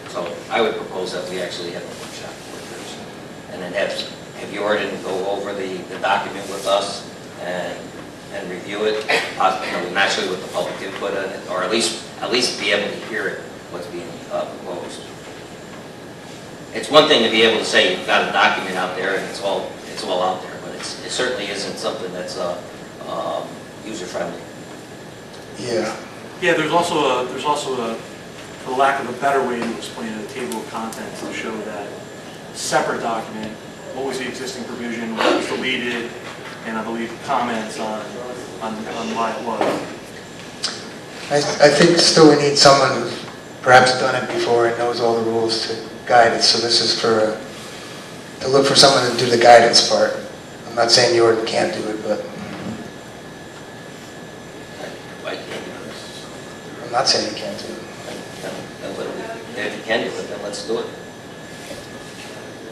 So I would propose that we actually have a workshop with this. And then have Jordan go over the document with us and review it, naturally with the public input on it, or at least be able to hear it, what's being proposed. It's one thing to be able to say you've got a document out there and it's all out there, but it certainly isn't something that's user-friendly. Yeah. Yeah, there's also a, for lack of a better way to explain it, a table of contents to show that separate document, what was the existing provision, what was deleted, and I believe comments on why it was. I think still we need someone who's perhaps done it before and knows all the rules to guide it. So this is to look for someone to do the guidance part. I'm not saying Jordan can't do it, but I can't do this. I'm not saying he can't do it. If you can do it, then let's do it.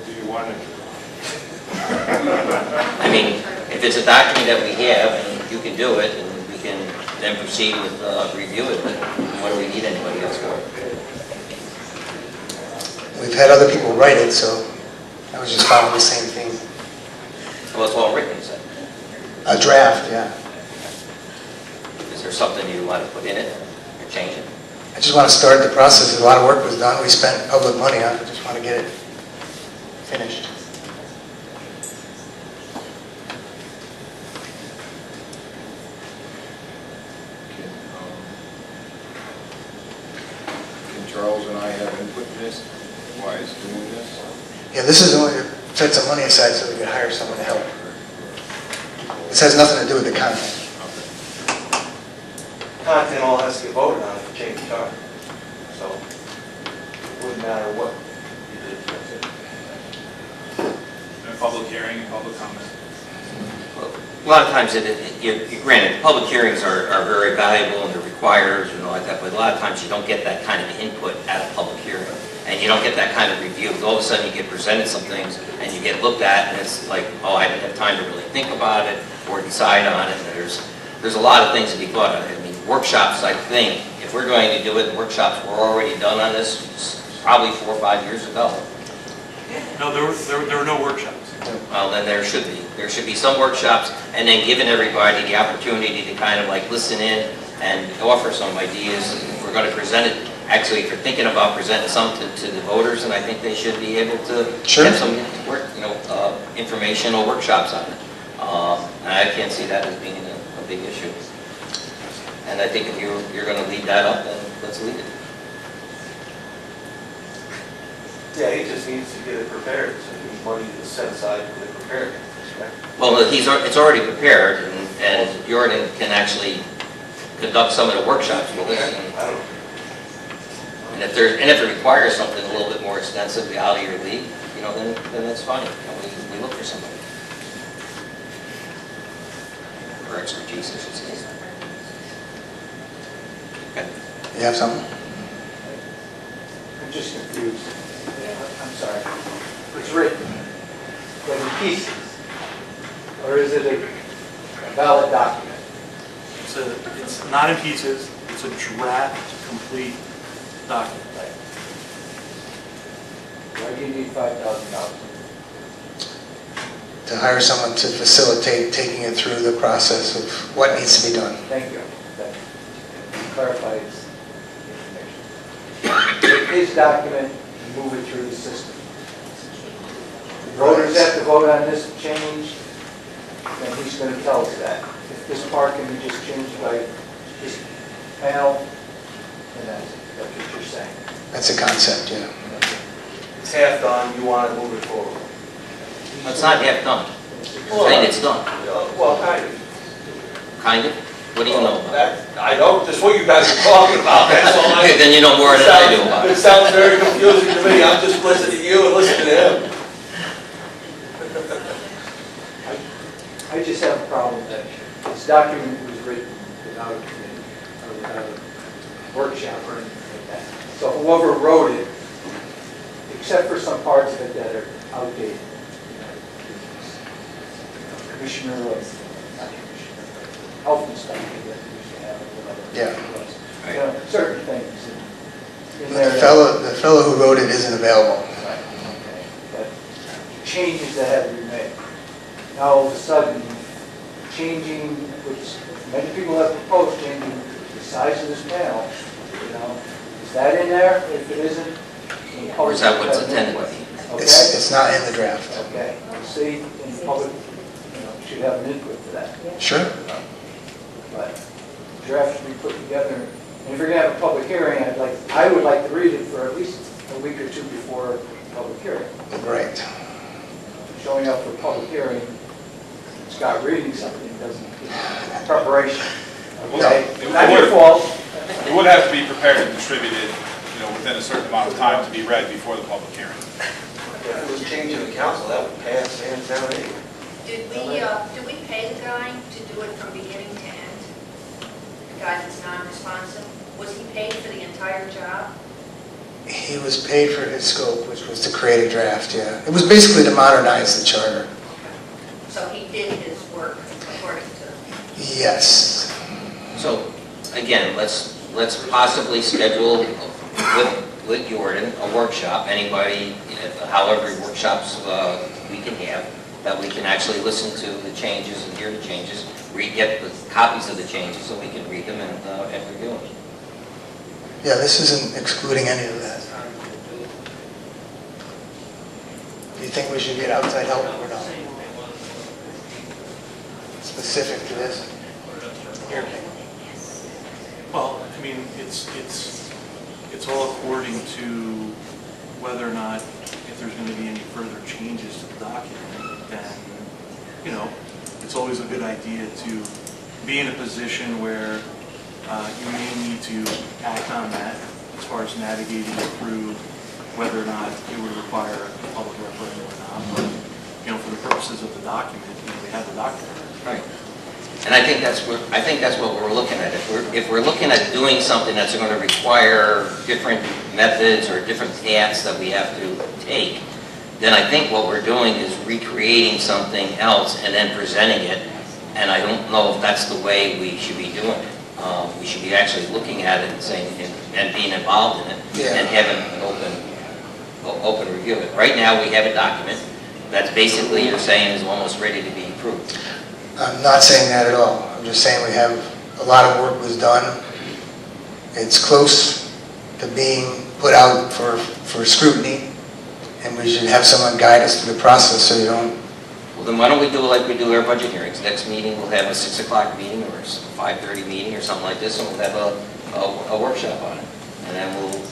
Do you want to? I mean, if it's a document that we have and you can do it, and we can then proceed with review it, then what do we need anybody else for? We've had other people write it, so I was just following the same thing. Well, it's all written, is it? A draft, yeah. Is there something you want to put in it or change it? I just want to start the process. A lot of work was done. We spent public money on it. I just want to get it finished. Can Charles and I have input in this? Why is doing this? Yeah, this is only to set some money aside so we can hire someone to help. This has nothing to do with the content. Content all has to get voted on if you change the charter. So it wouldn't matter what you did. A public hearing and public comment. Well, a lot of times, granted, public hearings are very valuable and they're required and all like that, but a lot of times you don't get that kind of input at a public hearing. And you don't get that kind of review. All of a sudden you get presented some things and you get looked at and it's like, oh, I didn't have time to really think about it or decide on it. And there's a lot of things to be thought of. I mean, workshops, I think, if we're going to do it, workshops were already done on this probably 4 or 5 years ago. No, there were no workshops. Well, then there should be. There should be some workshops, and then giving everybody the opportunity to kind of like listen in and offer some ideas. If we're going to present it, actually, if you're thinking about presenting something to the voters, and I think they should be able to Sure. get some informational workshops on it. And I can't see that as being a big issue. And I think if you're going to lead that up, then let's lead it. Yeah, he just needs to get it prepared, so the money is set aside for the preparedness, right? Well, it's already prepared, and Jordan can actually conduct some of the workshops with us. I don't know. And if it requires something a little bit more extensively out of your league, then that's fine. We look for somebody. Or expertise, I should say. Okay. You have something? I'm just confused. I'm sorry. It's written, like in pieces, or is it a valid document? It's not in pieces, it's a draft, complete document. Why do you need $5,000? To hire someone to facilitate taking it through the process of what needs to be done. Thank you. That clarifies information. Take his document and move it through the system. Voters have to vote on this change, then he's going to tell us that. If this part can be just changed by this panel, then that's what you're saying. That's a concept, yeah. It's half done, you want to move it forward. It's not yet done. You're saying it's done. Well, kind of. Kind of? What do you know about it? I know, that's what you guys are talking about, that's all I... Then you know more than I do about It it. sounds very confusing to me, I'm just listening to you and listening to him. I just have a problem that this document was written without a committee, or without a workshop or anything like that. So whoever wrote it, except for some parts of it that are outdated, Commissioner, not Commissioner, health inspector that we used to have, or whatever. Yeah. it was. You know, certain things. in The there that- fellow who wrote it isn't available. Right, okay. But changes that have to be made. Now, all of a sudden, changing, which many people have proposed, changing the size of this panel, you know, is that in there? If it isn't? Or is that what's intended to be? Okay? It's not in the draft. Okay, see, and the public, you know, should have an input to that. Sure. But draft should be put together, and if you're gonna have a public hearing, I would like to read it for at least a week or two before the public hearing. Right. Showing up for a public hearing, Scott reading something doesn't, preparation. Okay, No. not your fault. It would have to be prepared and distributed, you know, within a certain amount of time to be read before the public hearing. If it was changing the council, that would pass hands down anyway. Did we pay the guy to do it from beginning to end? The guy that's non-responsive? Was he paid for the entire job? He was paid for his scope, which was to create a draft, yeah. It was basically to modernize the charter. So he did his work according to... Yes. So, again, let's possibly schedule with Jordan a workshop, anybody, however workshops we can have, that we can actually listen to the changes and hear the changes, get the copies of the changes so we can read them and review them. Yeah, this isn't excluding any of that. Do you think we should get outside help or not? Specific to this? In your opinion? Well, I mean, it's all according to whether or not, if there's going to be any further changes to the document, then, you know, it's always a good idea to be in a position where you may need to act on that as far as navigating through whether or not it would require a public referendum or not. But, you know, for the purposes of the document, you know, we have the document. Right. And I think that's what we're looking at. If we're looking at doing something that's going to require different methods or different paths that we have to take, then I think what we're doing is recreating something else and then presenting it. And I don't know if that's the way we should be doing it. We should be actually looking at it and saying and being involved in it and having an open review of it. Right now, we have a document that's basically you're saying is almost ready to be approved. I'm not saying that at all. I'm just saying we have, a lot of work was done. It's close to being put out for scrutiny, and we should have someone guide us through the process so you don't... Well, then why don't we do it like we do our budget hearings? Next meeting, we'll have a 6 o'clock meeting or a 5:30 meeting or something like this, and we'll have a workshop on it. And then we'll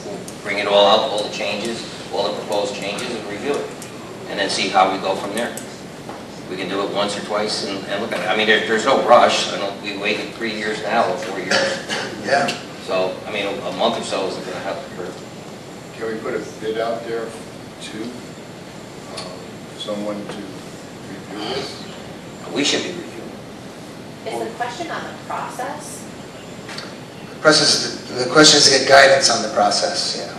bring it all out, all the changes, all the proposed changes, and review it. And then see how we go from there. We can do it once or twice and look at it. I mean, there's no rush. I know we waited 3 years now or 4 years. Yeah. So, I mean, a month or so isn't going to help. Can we put a bid out there to someone to review this? We should be reviewing. Is the question on the process? The question is to get guidance on the process, yeah.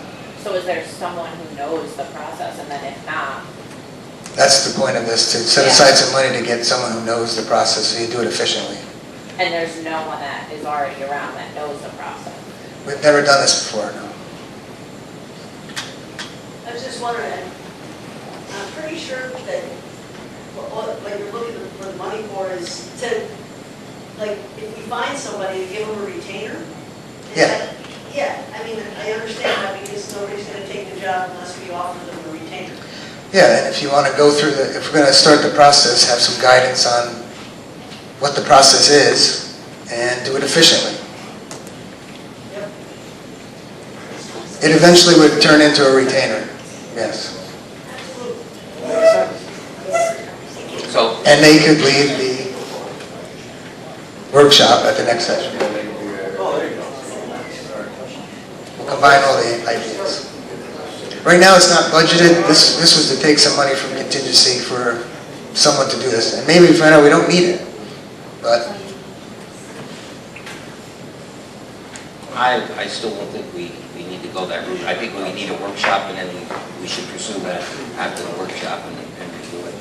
So is there someone who knows the process, and then if not? That's the point of this, to set aside some money to get someone who knows the process so you do it efficiently. And there's no one that is already around that knows the process? We've never done this before, no. I was just wondering, I'm pretty sure that what you're looking for the money for is to, like, if we find somebody, to give them a retainer? Yeah. Yeah, I mean, I understand that because nobody's going to take the job unless we offer them a retainer. Yeah, and if you want to go through if we're going to start the process, have some guidance on what the process is and do it efficiently. Yep. It eventually would turn into a retainer, yes. So, And they could lead the workshop at the next session. Oh, there you go. We'll combine all the ideas. Right now, it's not budgeted. This was to take some money from contingency for someone to do this. And maybe we find out we don't need it, but I still don't think we need to go that route. I think we need a workshop, and then we should pursue that after the workshop and review it.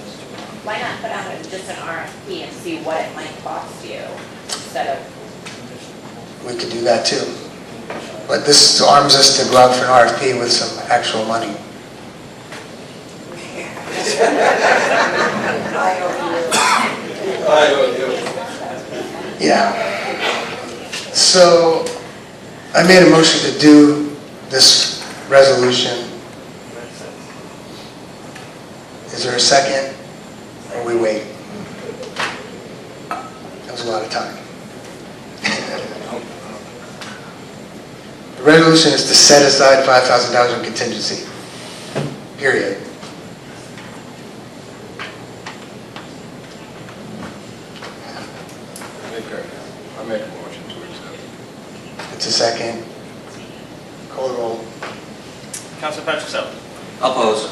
Why not put out just an RFP and see what it might cost you? instead of, We could do that too. But this arms us to go out for an RFP with some actual money. Yeah. So I made a motion to do this resolution. Is there a second? Or we wait? That was a lot of time. The resolution is to set aside $5,000 in contingency. Period. I make a motion to accept. It's a second. Call the roll. Councilman Petroselli. Oppose.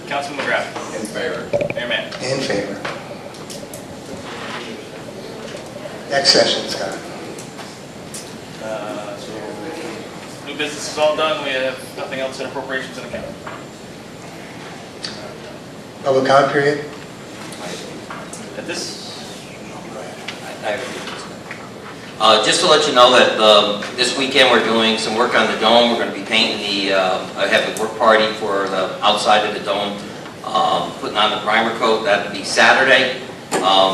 Councilman McGrath. In favor. Mayor Manning. In favor. Next session, Scott. So, new business is all done, we have nothing else in appropriations and account. Public comment period? At this, Just to let you know that this weekend we're doing some work on the dome. We're going to be painting I have a work party for the outside of the dome, putting on the primer coat. That would be Saturday.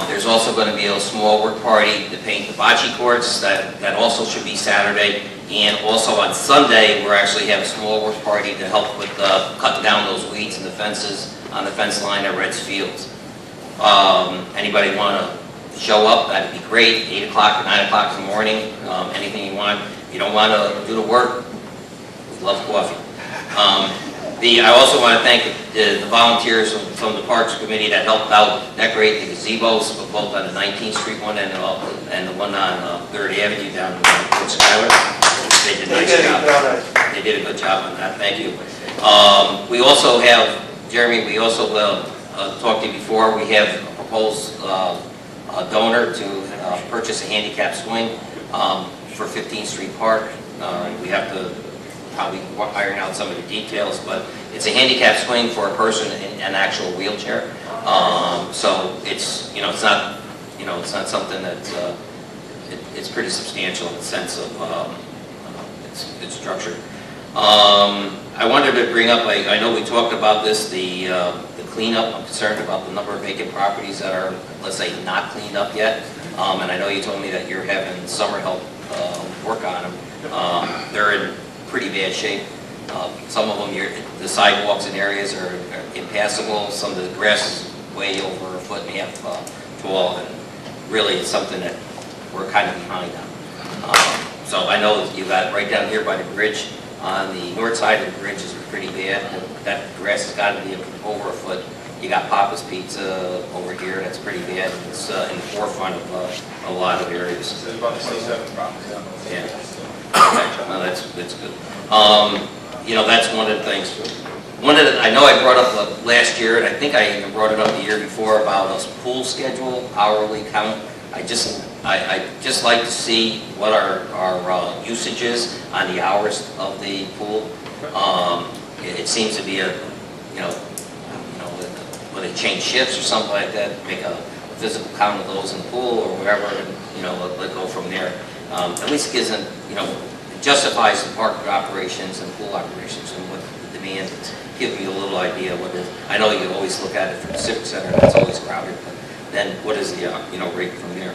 There's also going to be a small work party to paint the bocce courts. That also should be Saturday. And also on Sunday, we're actually have a small work party to help with cutting down those weeds and the fences on the fence line at Reds Fields. Anybody want to show up, that'd be great, 8 o'clock or 9 o'clock in the morning, anything you want. If you don't want to do the work, we love coffee. I also want to thank the volunteers from the Parks Committee that helped out decorate the gazebos, both on the 19th Street one and the one on 3rd Avenue down in Port Schuyler. They did a nice job. They did a good job on that, thank you. We also have, Jeremy, we also talked to you before, we have a proposed donor to purchase a handicap swing for 15th Street Park. We have to probably iron out some of the details, but it's a handicap swing for a person in an actual wheelchair. So it's it's not something that's it's pretty substantial in the sense of it's structured. I wanted to bring up, I know we talked about this, the cleanup. I'm concerned about the number of vacant properties that are, let's say, not cleaned up yet. And I know you told me that you're having summer help work on them. They're in pretty bad shape. Some of them, the sidewalks in areas are impassable. Some of the grass is way over 1.5 feet tall, and really it's something that we're kind of behind on. So I know you got right down here by the bridge. On the north side of the bridge is pretty bad. That grass has got to be over 1 foot. You got Papa's Pizza over here, that's pretty bad. It's in the forefront of a lot of areas. There's about 27 properties down there. Yeah. Okay. No, that's good. That's one of the things. I know I brought up last year, and I think I even brought it up the year before about a pool schedule, hourly count. I just like to see what our usage is on the hours of the pool. It seems to be when they change shifts or something like that, make a physical count of those in the pool or whatever, and let go from there. At least it gives it justifies the park operations and pool operations and what the demand is. Give me a little idea what it is. I know you always look at it for the Civic Center, that's always crowded, but then what is the rate from there?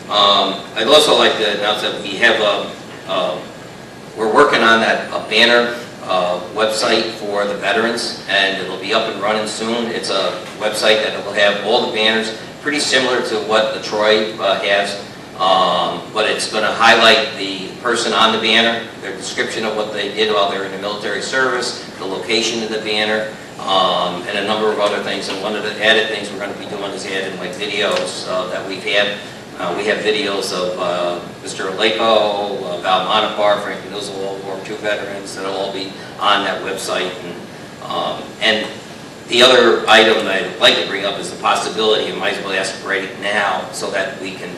I'd also like to announce that we have we're working on that banner website for the veterans, and it'll be up and running soon. It's a website that will have all the banners, pretty similar to what the Troy has, but it's going to highlight the person on the banner, their description of what they did while they were in the military service, the location of the banner, and a number of other things. And one of the added things we're going to be doing is adding like videos that we've had. We have videos of Mr. Aleko, Val Monopar, Frank Nuzzel, all World War II veterans. That'll all be on that website. And the other item that I'd like to bring up is the possibility, and might as well ask right now so that we can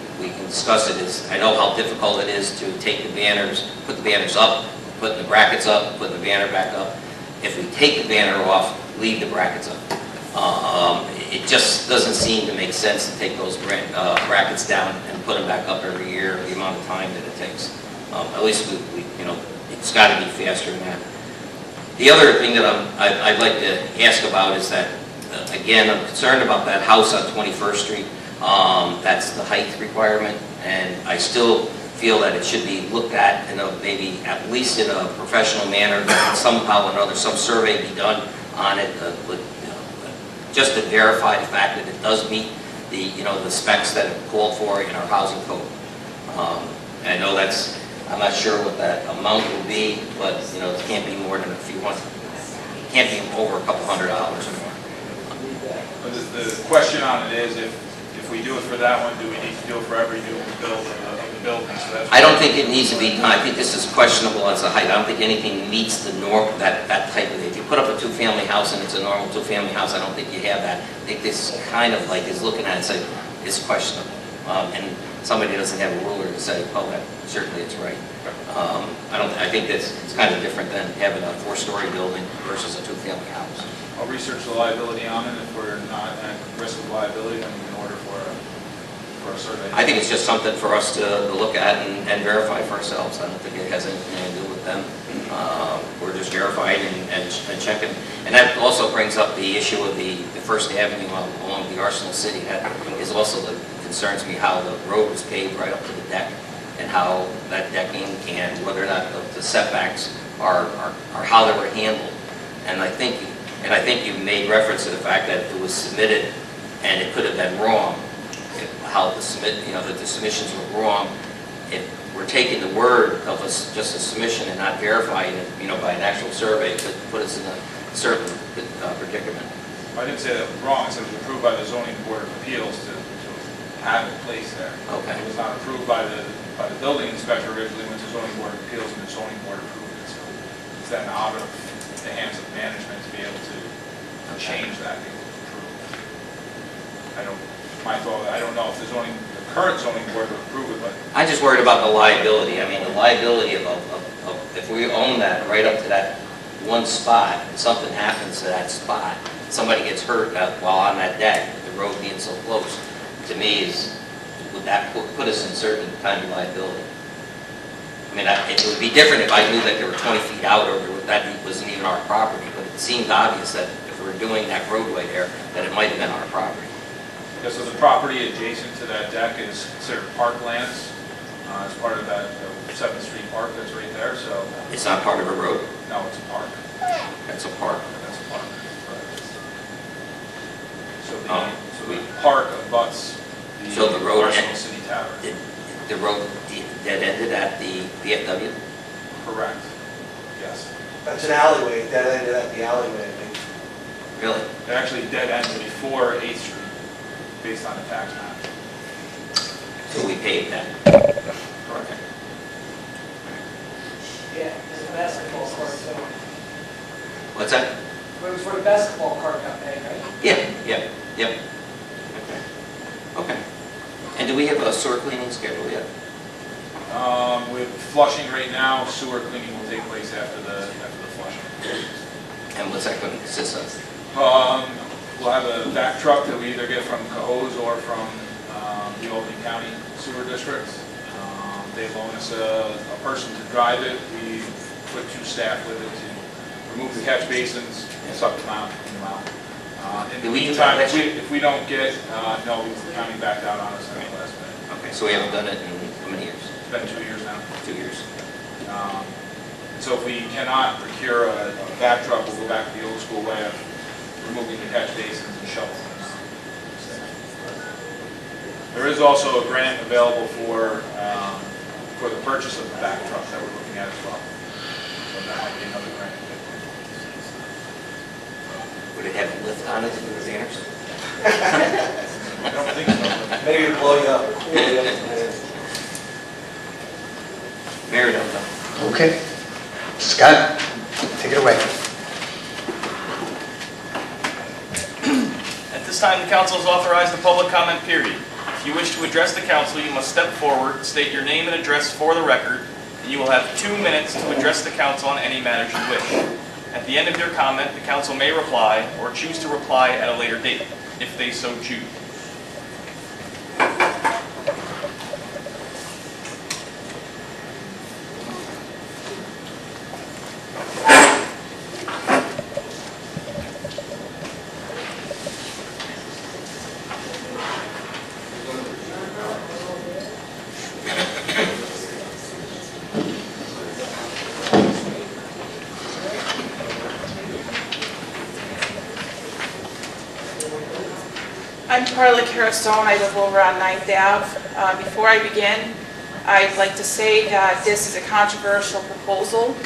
discuss it, is I know how difficult it is to take the banners, put the banners up, put the brackets up, put the banner back up. If we take the banner off, leave the brackets up. It just doesn't seem to make sense to take those brackets down and put them back up every year, the amount of time that it takes. At least it's got to be faster than that. The other thing that I'd like to ask about is that, again, I'm concerned about that house on 21st Street. That's the height requirement, and I still feel that it should be looked at in maybe at least in a professional manner, somehow or another, some survey be done on it, just to verify the fact that it does meet the specs that are called for in our housing code. And I know I'm not sure what that amount will be, but it can't be more than a few hundred. It can't be over a couple $100 or more. But the question on it is, if we do it for that one, do we need to do it for every new build of the building? So that's I don't think it needs to be done. I think this is questionable as a height. I don't think anything meets the norm, that type of, if you put up a two-family house and it's a normal two-family house, I don't think you have that. I think this kind of like is looking at it and saying, it's questionable. And somebody doesn't have a ruler to say, oh, that certainly it's right. I think it's kind of different than having a 4-story building versus a two-family house. I'll research the liability on it. If we're not at risk of liability, then we can order for a survey. I think it's just something for us to look at and verify for ourselves. I don't think it has anything to do with them. We're just verifying and checking. And that also brings up the issue of the First Avenue along the Arsenal City. That is also concerns me, how the road was paved right up to the deck, and how that decking and whether or not the setbacks are how they were handled. And I think you made reference to the fact that it was submitted and it could have been wrong. That the submissions were wrong. If we're taking the word of just a submission and not verifying it, by an actual survey, it could put us in a certain predicament. I didn't say that was wrong. I said it was approved by the zoning board of appeals to have it placed there. Okay. It was not approved by the building inspector originally, went to zoning board of appeals, and the zoning board approved it. So it's then out of the hands of management to be able to change that. I don't know if the current zoning board would approve it, but I'm just worried about the liability. I mean, the liability of if we own that right up to that one spot, and something happens to that spot, somebody gets hurt while on that deck, the road being so close, to me would that put us in certain kind of liability? I mean, it would be different if I knew that they were 20 feet out or that wasn't even our property, but it seemed obvious that if we were doing that roadway there, that it might have been our property. Yeah, so the property adjacent to that deck is considered parklands. It's part of that 7th Street Park that's right there, so. It's not part of a road? No, it's a park. That's a park. That's a park, correct. So the the park abuts the road Arsenal City Tavern. The road dead ended at the VFW? Correct, yes. That's an alleyway, that ended at the alleyway, I think. Really? It actually dead ended before 8th Street, based on the tax map. So we paid that? Correct. Yeah, there's a basketball court too. What's that? It was where the basketball court got paid, right? Yep. Okay. And do we have a sewer cleaning schedule yet? With flushing right now, sewer cleaning will take place after the flushing. And what's that going to consist of? We'll have a back truck that we either get from Cohoes or from the Albany County Sewer District. They loan us a person to drive it. We put 2 staff with it to remove the catch basins, suck them out, clean them out. In the meantime, if we don't get, no, the county backed out on us at the last minute. Okay, so we haven't done it in how many years? It's been 2 years now. 2 years. So if we cannot procure a back truck, we'll go back to the old school way of removing the catch basins and shoveling them. There is also a grant available for the purchase of the back truck that we're looking at as well. So that might be another grant. Would it have a lift on it if it was Anderson? I don't think so. Maybe it'll blow you up. Mayor don't know. Okay. Scott, take it away. At this time, the council has authorized the public comment period. If you wish to address the council, you must step forward, state your name and address for the record, and you will have 2 minutes to address the council on any matters you wish. At the end of your comment, the council may reply or choose to reply at a later date, if they so choose. I'm Carla Carastone. I live over on 9th Ave. Before I begin, I'd like to say that this is a controversial proposal,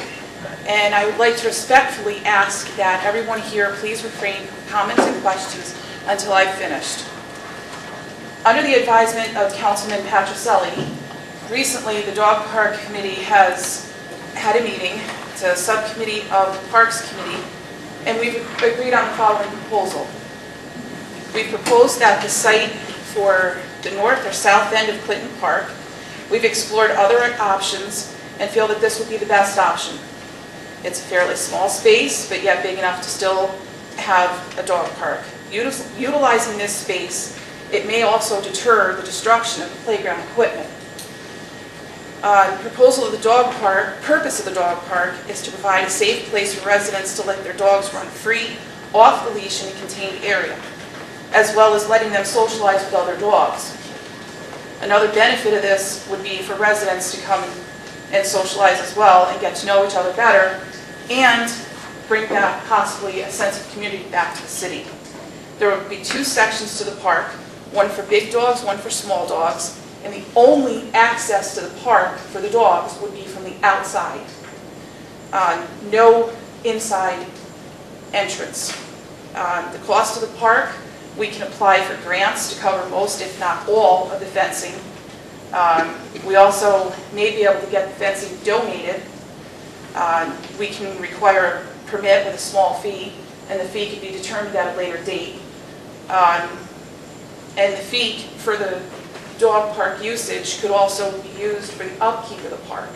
and I would like to respectfully ask that everyone here please refrain from comments and questions until I've finished. Under the advisement of Councilman Patricelli, recently the Dog Park Committee has had a meeting. It's a subcommittee of the Parks Committee, and we've agreed on the following proposal. We proposed that the site for the north or south end of Clinton Park, we've explored other options and feel that this would be the best option. It's a fairly small space, but yet big enough to still have a dog park. Utilizing this space, it may also deter the destruction of the playground equipment. The proposal of the dog park, purpose of the dog park is to provide a safe place for residents to let their dogs run free, off the leash in a contained area, as well as letting them socialize with other dogs. Another benefit of this would be for residents to come and socialize as well and get to know each other better and bring back possibly a sense of community back to the city. There would be 2 sections to the park, one for big dogs, one for small dogs, and the only access to the park for the dogs would be from the outside. No inside entrance. The cost of the park, we can apply for grants to cover most, if not all, of the fencing. We also may be able to get the fencing donated. We can require a permit with a small fee, and the fee can be determined at a later date. And the fee for the dog park usage could also be used for the upkeep of the park.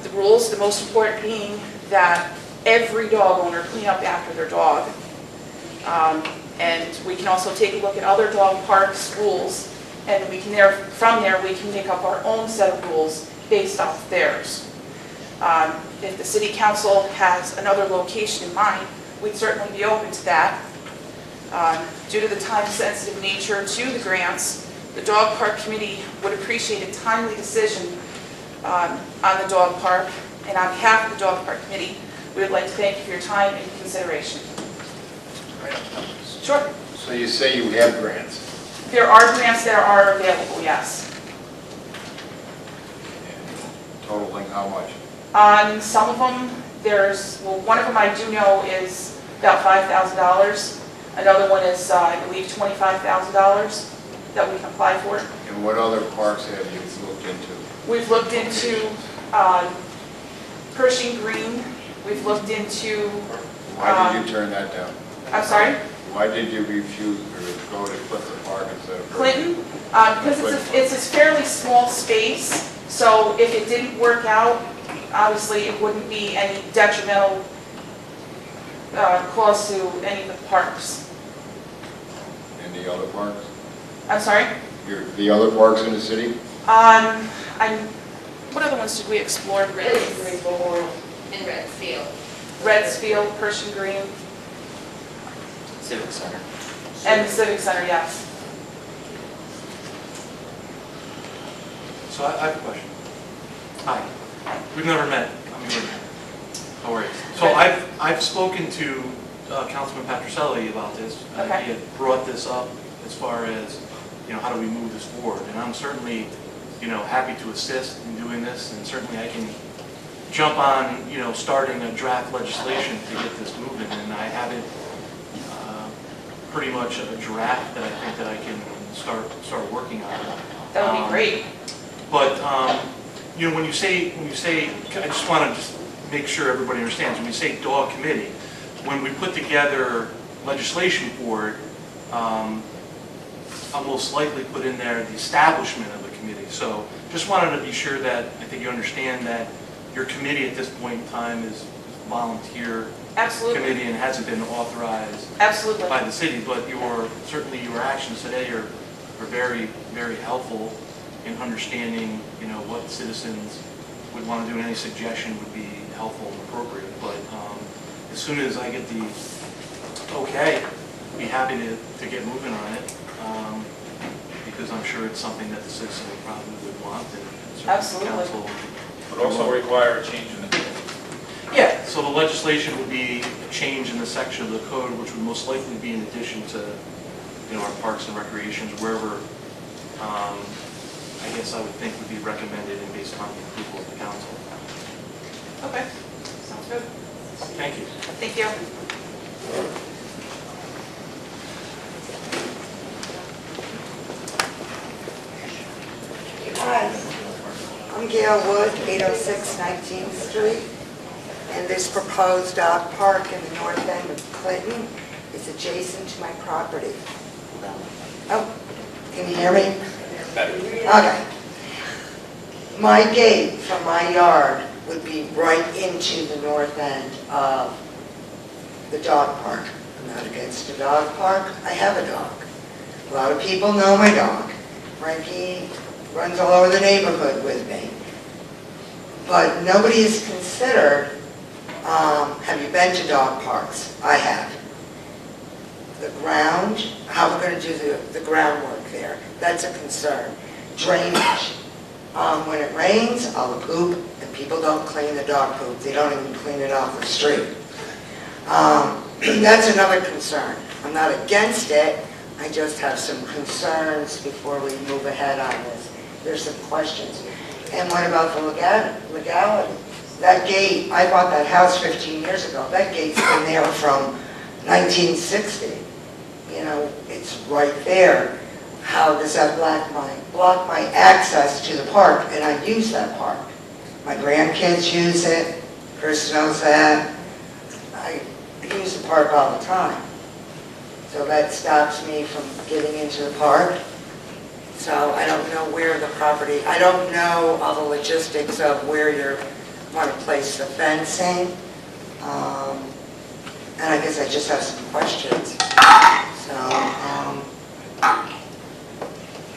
The rules, the most important being that every dog owner clean up after their dog. And we can also take a look at other dog parks' rules, and we can from there we can make up our own set of rules based off of theirs. If the city council has another location in mind, we'd certainly be open to that. Due to the time-sensitive nature to the grants, the dog park committee would appreciate a timely decision on the dog park, and on behalf of the dog park committee, we would like to thank you for your time and consideration. Sure. So you say you have grants? There are grants that are available, yes. Totaling how much? On some of them, one of them I do know is about $5,000. Another one is, I believe, $25,000 that we can apply for. And what other parks have you looked into? We've looked into Pershing Green. We've looked into... Why did you turn that down? I'm sorry? Why did you refuse or go to Clinton Park instead of Clinton? Because it's a fairly small space, so if it didn't work out, obviously it wouldn't be any detrimental cost to any of the parks. And the other parks? I'm sorry? The other parks in the city? What other ones did we explore? In Redfield. Redfield, Pershing Green, Civic Center. and the Civic Center, yes. So I have a question. Hi. We've never met. I'm good. How are you? So I've spoken to Councilman Patricelli about this. Okay. He had brought this up as far as, how do we move this forward? And I'm certainly, happy to assist in doing this, and certainly I can jump on, starting a draft legislation to get this moving. And I have it pretty much a draft that I think that I can start working on. That would be great. But when you say, I just want to just make sure everybody understands. When we say dog committee, when we put together legislation for it, I'll most likely put in there the establishment of the committee. So just wanted to be sure that I think you understand that your committee at this point in time is volunteer Absolutely. committee and hasn't been authorized Absolutely. by the city. But certainly your actions today are very, very helpful in understanding, what citizens would want to do, and any suggestion would be helpful and appropriate. But as soon as I get the okay, be happy to get moving on it, because I'm sure it's something that the citizen probably would want, and certainly Absolutely. the council Would also require a change in the code. Yeah, so the legislation would be a change in the section of the code, which would most likely be in addition to our parks and recreations, wherever, I guess I would think would be recommended and based on the approval of the council. Okay, sounds good. Thank you. Thank you. Hi, I'm Gail Wood, 806 19th Street, and this proposed dog park in the north end of Clinton is adjacent to my property. Oh, can you hear me? Okay. My gate from my yard would be right into the north end of the dog park. I'm not against a dog park. I have a dog. A lot of people know my dog. Frankie runs all over the neighborhood with me. But nobody has considered, have you been to dog parks? I have. The ground, how we're going to do the groundwork there, that's a concern. Drainage. When it rains, all the poop, and people don't clean the dog poop. They don't even clean it off the street. That's another concern. I'm not against it. I just have some concerns before we move ahead on this. There's some questions. And what about the legality? That gate, I bought that house 15 years ago. That gate's been there from 1960. You know, it's right there. How does that block my access to the park? And I use that park. My grandkids use it. Chris knows that. I use the park all the time. So that stops me from getting into the park. So I don't know where the property, I don't know all the logistics of where you want to place the fencing. And I guess I just have some questions. So,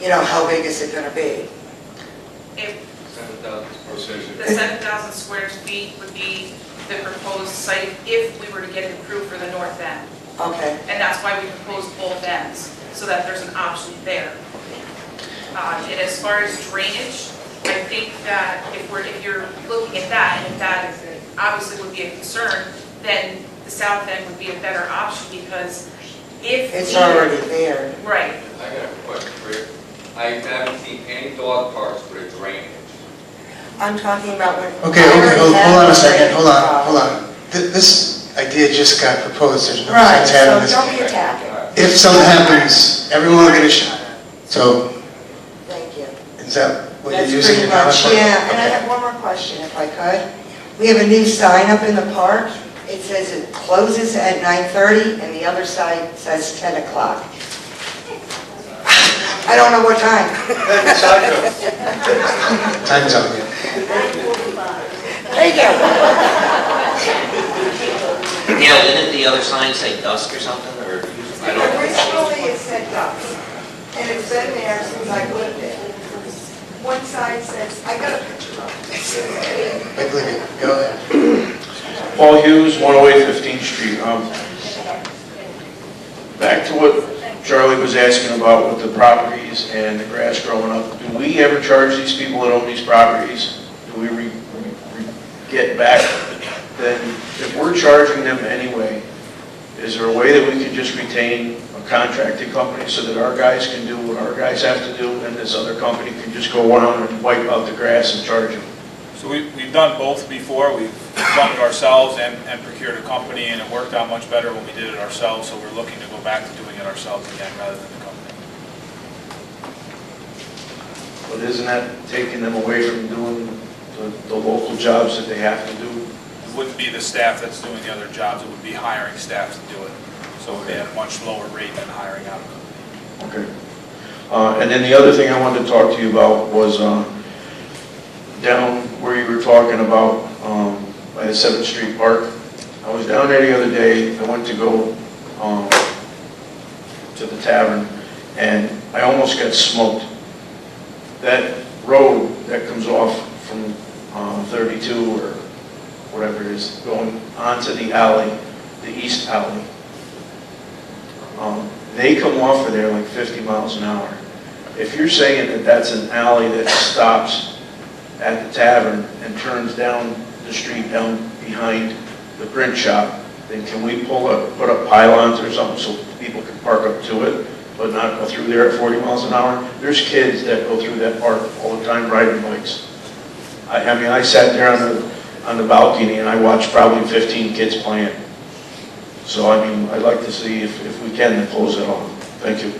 you know, how big is it going to be? The 7,000 square feet would be the proposed site if we were to get it approved for the north end. Okay. And that's why we proposed both ends, so that there's an option there. And as far as drainage, I think that if you're looking at that, and if that obviously would be a concern, then the south end would be a better option, because if... It's already there. Right. I got a question for you. I haven't seen any dog parks with a drainage. I'm talking about when... Okay, hold on a second, hold on. This idea just got proposed, there's no sense having this. Right, so don't be attacking. If something happens, everyone will get a shot. So, Thank you. is that what you're That's using pretty your comment much, for? yeah. And I Okay. have one more question, if I could. We have a new sign up in the park. It says it closes at 9:30, and the other side says 10 o'clock. I don't know what time. Time's up. Thank you. Gail, didn't the other sign say dusk or something, or? I don't know. Originally it said dusk, and it's been there since I lived there. One side says, I got a picture of it. I believe it. Go ahead. Paul Hughes, 108 15th Street. Back to what Charlie was asking about with the properties and the grass growing up. Do we ever charge these people that own these properties? Do we get back? Then if we're charging them anyway, is there a way that we can just retain a contracted company so that our guys can do what our guys have to do, and this other company can just go around and wipe out the grass and charge them? So we've done both before. We've done it ourselves and procured a company, and it worked out much better when we did it ourselves, so we're looking to go back to doing it ourselves again rather than the company. But isn't that taking them away from doing the local jobs that they have to do? It wouldn't be the staff that's doing the other jobs, it would be hiring staff to do it. So it would be at a much lower rate than hiring out a company. Okay. And then the other thing I wanted to talk to you about was down where you were talking about by the 7th Street Park. I was down there the other day. I went to go to the tavern, and I almost got smoked. That road that comes off from 32 or whatever it is, going onto the alley, the east alley, they come off of there like 50 miles an hour. If you're saying that that's an alley that stops at the tavern and turns down the street down behind the print shop, then can we put up pylons or something so people can park up to it? but not go through there at 40 miles an hour. There's kids that go through that park all the time riding bikes. I mean, I sat there on the balcony and I watched probably 15 kids playing. So, I mean, I'd like to see if we can close it off. Thank you.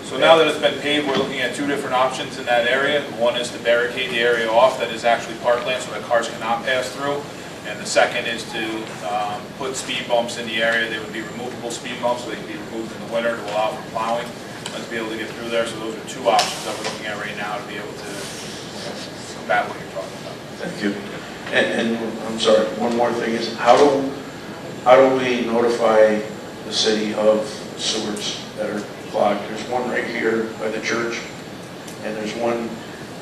So now that it's been paved, we're looking at two different options in that area. One is to barricade the area off that is actually parkland so that cars cannot pass through. And the second is to put speed bumps in the area. They would be removable speed bumps, so they can be removed in the winter to allow for plowing, and to be able to get through there. So those are two options that we're looking at right now to be able to combat what you're talking about. Thank you. And I'm sorry, one more thing is, how do we notify the city of sewers that are clogged? There's one right here by the church, and there's one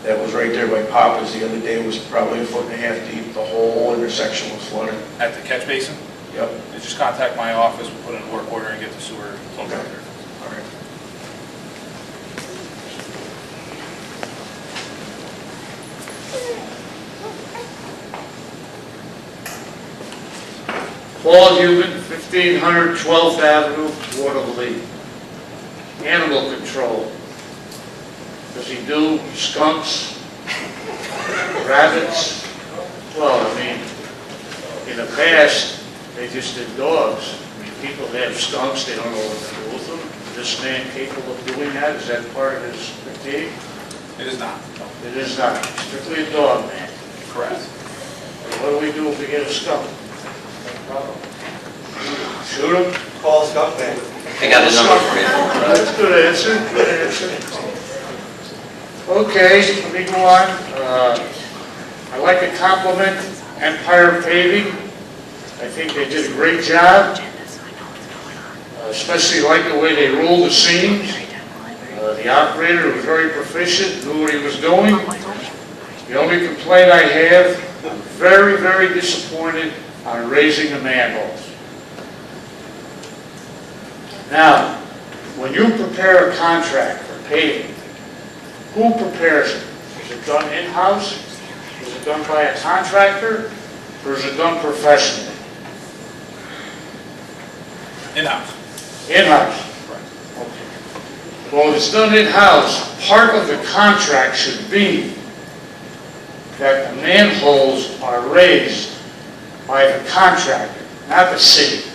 that was right there by Papa's the other day. It was probably 1.5 foot deep. The whole intersection was flooded. At the catch basin? Yep. They just contact my office, we'll put in a work order and get the sewer plugged out there. All right. Paul Human, 1500 12th Avenue, Waterloo. Animal control. Does he do skunks, rabbits? Well, I mean, in the past, they just did dogs. I mean, people have skunks, they don't know what to do with them. Is this man capable of doing that? Is that part of his fatigue? It is not. It is not. Strictly a dog man. Correct. What do we do if we get a skunk? No problem. Shoot him? Call skunk man. I got the number for you. That's a good answer, good answer. Okay, let me go on. I'd like to compliment Empire Paving. I think they did a great job. Especially like the way they rolled the seams. The operator was very proficient, knew what he was doing. The only complaint I have, I'm very, very disappointed on raising the manholes. Now, when you prepare a contract for paving, who prepares it? Is it done in-house? Is it done by a contractor? Or is it done professionally? In-house. In-house. Okay. Well, if it's done in-house, part of the contract should be that the manholes are raised by the contractor, not the city.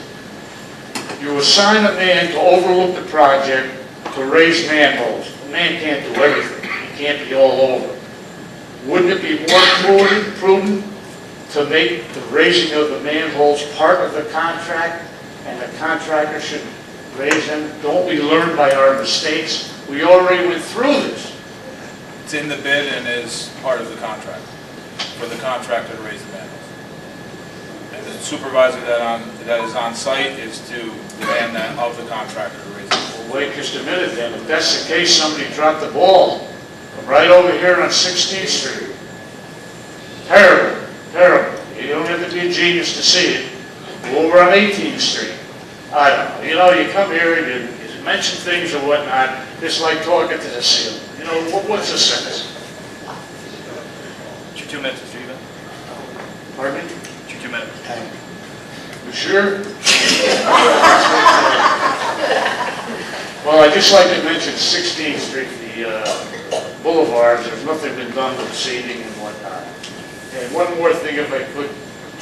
You assign a man to overlook the project to raise manholes. The man can't do everything. He can't be all over. Wouldn't it be more prudent to make the raising of the manholes part of the contract, and the contractor should raise them? Don't we learn by our mistakes? We already went through this. It's in the bid and is part of the contract for the contractor to raise the manholes. And the supervisor that is on site is to demand that of the contractor to raise it. Well, wait just a minute then. If that's the case, somebody dropped the ball. From right over here on 16th Street. Terrible, terrible. You don't have to be a genius to see it. Go over on 18th Street. I don't know. You know, you come here and you mention things or whatnot, it's like talking to the ceiling. You know, what's the sense? It's your 2 minutes, Mr. Eva. Pardon me? It's your 2 minutes. You sure? Well, I'd just like to mention 16th Street, the boulevards. There's nothing been done with seating and whatnot. And one more thing, if I could,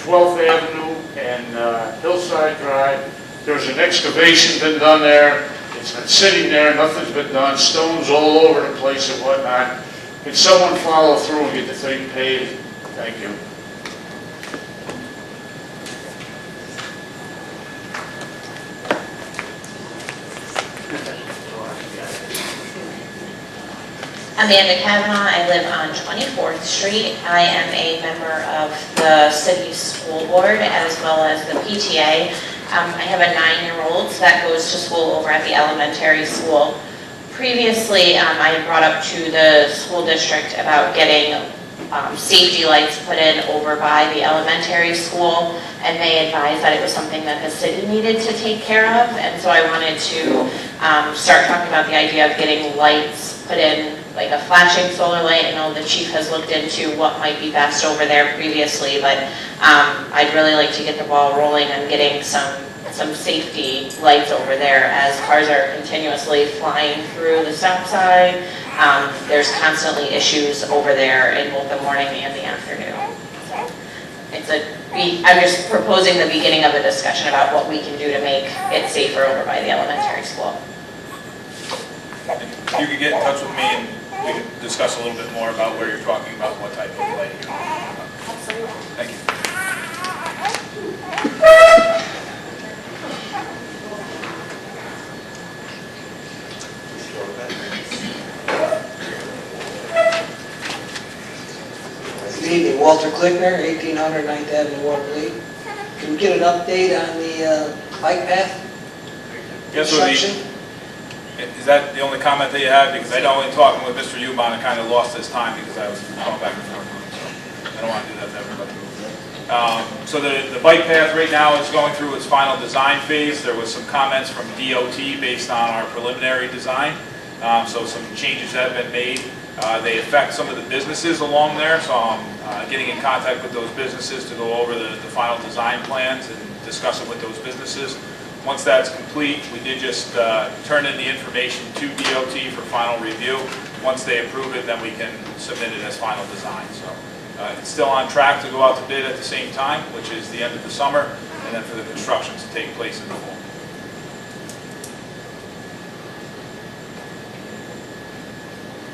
12th Avenue and Hillside Drive, there's an excavation been done there. It's been sitting there, nothing's been done, stones all over the place and whatnot. Can someone follow through and get the thing paved? Thank you. Amanda Kavanaugh, I live on 24th Street. I am a member of the city school board as well as the PTA. I have a 9-year-old that goes to school over at the elementary school. Previously, I brought up to the school district about getting safety lights put in over by the elementary school, and they advised that it was something that the city needed to take care of, and so I wanted to start talking about the idea of getting lights put in like a flashing solar light. I know the chief has looked into what might be best over there previously, but I'd really like to get the ball rolling on getting some safety lights over there as cars are continuously flying through the stop sign. There's constantly issues over there in both the morning and the afternoon. So I'm just proposing the beginning of a discussion about what we can do to make it safer over by the elementary school. You could get in touch with me and we could discuss a little bit more about where you're talking about, what type of lighting you're talking about. Absolutely. Thank you. Good evening, Walter Klickner, 1800 9th Avenue, Waterloo. Can we get an update on the bike path Yes, so construction? is that the only comment that you have? Because I know in talking with Mr. Ubon, I kind of lost his time because I was going back and forth. So I don't want to do that to everybody. So the bike path right now is going through its final design phase. There was some comments from DOT based on our preliminary design. So some changes have been made. They affect some of the businesses along there, so I'm getting in contact with those businesses to go over the final design plans and discuss it with those businesses. Once that's complete, we did just turn in the information to DOT for final review. Once they approve it, then we can submit it as final design. So it's still on track to go out to bid at the same time, which is the end of the summer, and then for the construction to take place in the fall.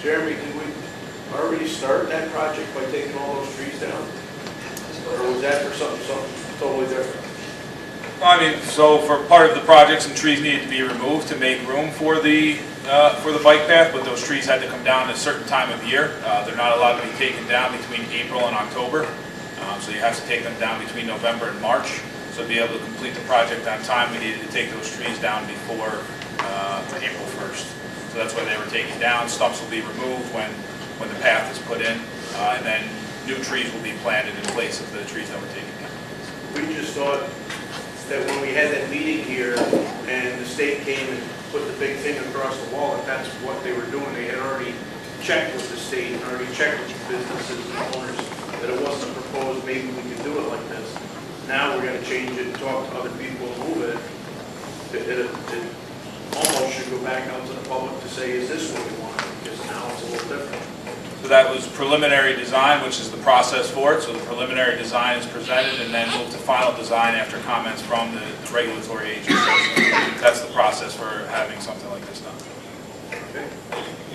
Jeremy, did we already start that project by taking all those trees down? Or was that for something totally different? I mean, so for part of the project, some trees needed to be removed to make room for the bike path, but those trees had to come down at a certain time of year. They're not allowed to be taken down between April and October, so you have to take them down between November and March. So to be able to complete the project on time, we needed to take those trees down before April 1st. So that's why they were taken down. Stumps will be removed when the path is put in, and then new trees will be planted in place of the trees that were taken down. We just thought that when we had that meeting here and the state came and put the big thing across the wall, that that's what they were doing. They had already checked with the state and already checked with the businesses and owners that it wasn't proposed, maybe we could do it like this. Now we're gonna change it and talk to other people and move it. It almost should go back out to the public to say, is this what we want? Because now it's a little different. So that was preliminary design, which is the process for it. So the preliminary design is presented and then moved to final design after comments from the regulatory agencies. So that's the process for having something like this done. Okay.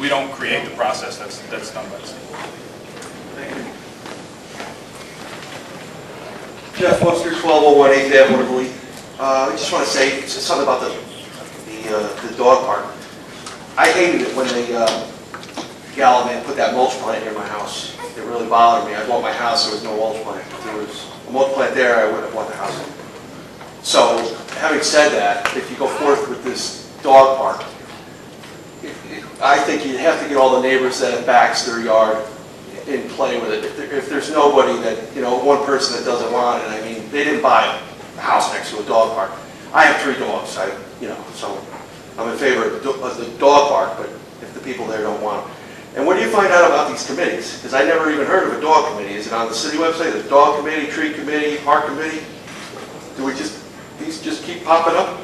We don't create the process, that's done by the state. Thank you. Jeff Webster, 1201 8th Avenue, Waterloo. I just want to say something about the dog park. I hated it when the Gallivan put that mulch plant near my house. It really bothered me. I bought my house, there was no mulch plant. If there was a mulch plant there, I wouldn't have bought the house. So, having said that, if you go forth with this dog park, I think you have to get all the neighbors that it backs their yard in play with it. If there's nobody that, one person that doesn't want it, I mean, they didn't buy a house next to a dog park. I have 3 dogs, so I'm in favor of the dog park, but if the people there don't want it. And where do you find out about these committees? Because I never even heard of a dog committee. Is it on the city website, the dog committee, tree committee, park committee? These just keep popping up?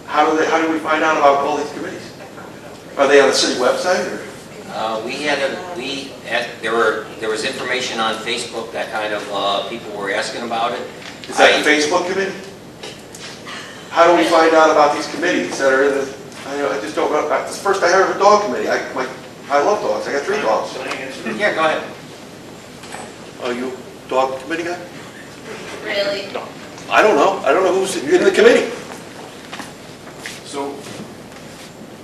How do we find out about all these committees? Are they on the city website or? There was information on Facebook that kind of people were asking about it. Is that the Facebook committee? How do we find out about these committees that are in the? I just don't know. It's the first I heard of a dog committee. I love dogs. I got 3 dogs. Yeah, go ahead. Are you a dog committee guy? Really? No. I don't know. I don't know who's in the committee. So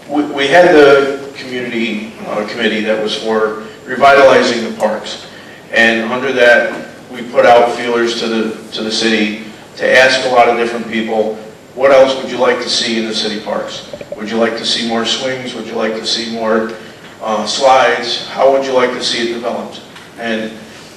we had the community committee that was for revitalizing the parks, and under that we put out feelers to the city to ask a lot of different people, what else would you like to see in the city parks? Would you like to see more swings? Would you like to see more slides? How would you like to see it developed? And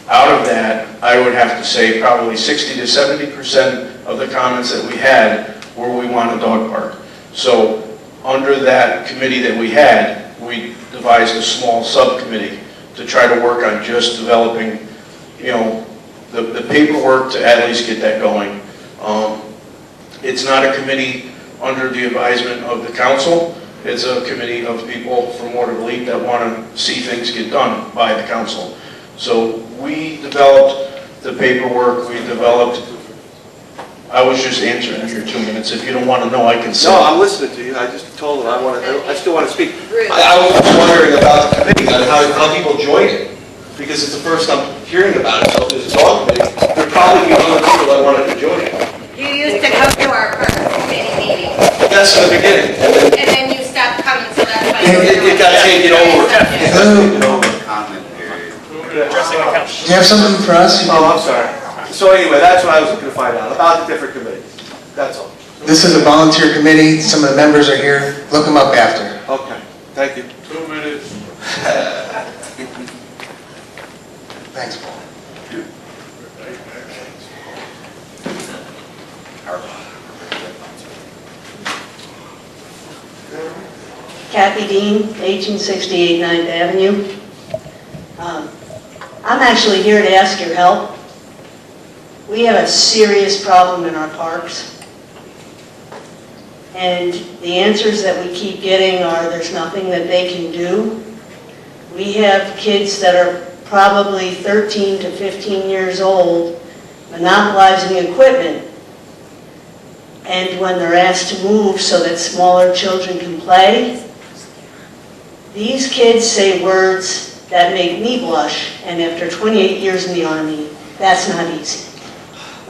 out of that, I would have to say probably 60 to 70% of the comments that we had were we want a dog park. So under that committee that we had, we devised a small subcommittee to try to work on just developing, the paperwork to at least get that going. It's not a committee under the advisement of the council. It's a committee of people from Waterville that want to see things get done by the council. So we developed the paperwork, I was just answering your 2 minutes. If you don't want to know, I can say. No, I'm listening to you. I just told them I still want to speak. I was wondering about the committee, on how people join it, because it's the first I'm hearing about it. So if there's a dog committee, there'd probably be other people that wanted to join it. You used to come to our first committee meeting, That's in the beginning. and then you stopped coming, so that's why. It got taken over. Comment period. Addressing the council. Do you have something for us? Oh, I'm sorry. So anyway, that's what I was looking to find out, about the different committees. That's all. This is a volunteer committee. Some of the members are here. Look them up after. Okay, thank you. 2 minutes. Thanks, Paul. Kathy Dean, 1868 9th Avenue. I'm actually here to ask your help. We have a serious problem in our parks. And the answers that we keep getting are there's nothing that they can do. We have kids that are probably 13 to 15 years old monopolizing equipment. And when they're asked to move so that smaller children can play, these kids say words that make me blush, and after 28 years in the Army, that's not easy,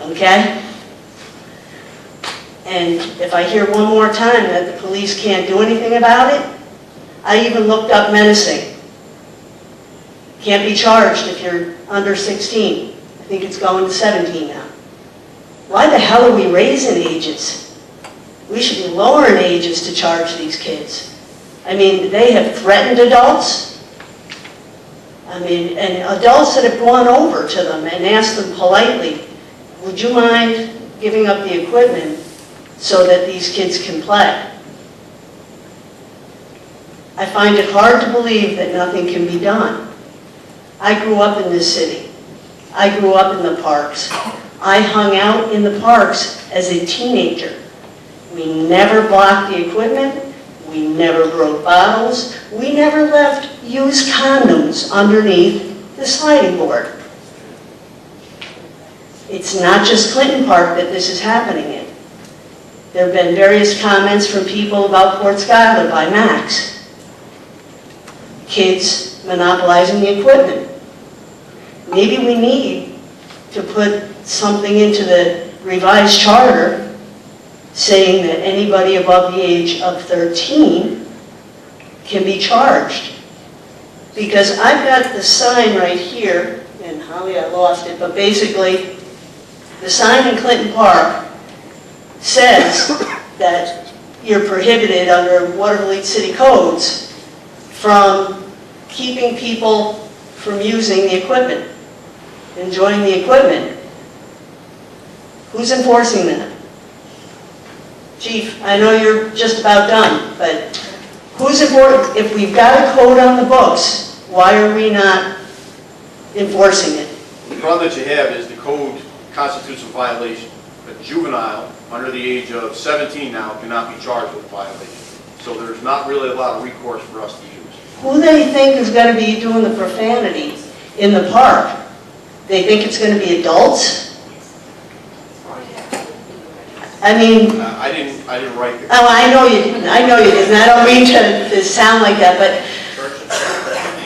okay? And if I hear one more time that the police can't do anything about it, I even looked up menacing. Can't be charged if you're under 16. I think it's going to 17 now. Why the hell are we raising ages? We should be lowering ages to charge these kids. I mean, they have threatened adults. I mean, and adults that have gone over to them and asked them politely, would you mind giving up the equipment so that these kids can play? I find it hard to believe that nothing can be done. I grew up in this city. I grew up in the parks. I hung out in the parks as a teenager. We never blocked the equipment. We never broke bottles. We never left used condoms underneath the sliding board. It's not just Clinton Park that this is happening in. There have been various comments from people about Port Schuyler by Max. Kids monopolizing the equipment. Maybe we need to put something into the revised charter saying that anybody above the age of 13 can be charged. Because I've got the sign right here, and Holly, I lost it, but basically, the sign in Clinton Park says that you're prohibited under Waterville City codes from keeping people from using the equipment, enjoying the equipment. Who's enforcing that? Chief, I know you're just about done, but who's enforcing? If we've got a code on the books, why are we not enforcing it? The problem that you have is the code constitutes a violation. A juvenile under the age of 17 now cannot be charged with a violation. So there's not really a lot of recourse for us to use. Who they think is going to be doing the profanity in the park? They think it's going to be adults? I mean... I didn't write the... Oh, I know you didn't. I know you didn't. I don't mean to sound like that, but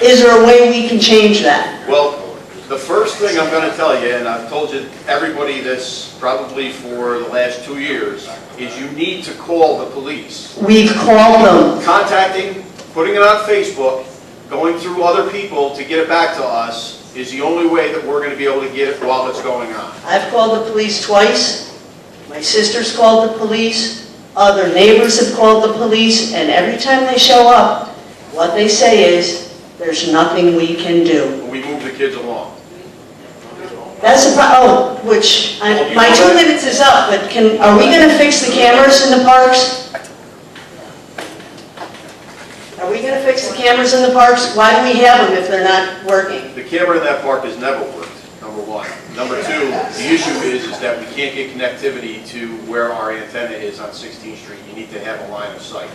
is there a way we can change that? Well, the first thing I'm going to tell you, and I've told you everybody this probably for the last 2 years, is you need to call the police. We've called them. Contacting, putting it on Facebook, going through other people to get it back to us is the only way that we're going to be able to get it while it's going on. I've called the police twice. My sister's called the police. Other neighbors have called the police. And every time they show up, what they say is, there's nothing we can do. We move the kids along. That's the my 2 minutes is up, but are we going to fix the cameras in the parks? Are we we gonna fix the cameras in the parks? Why do we have them if they're not working? The camera in that park has never worked, number one. Number two, the issue is that we can't get connectivity to where our antenna is on 16th Street. You need to have a line of sight.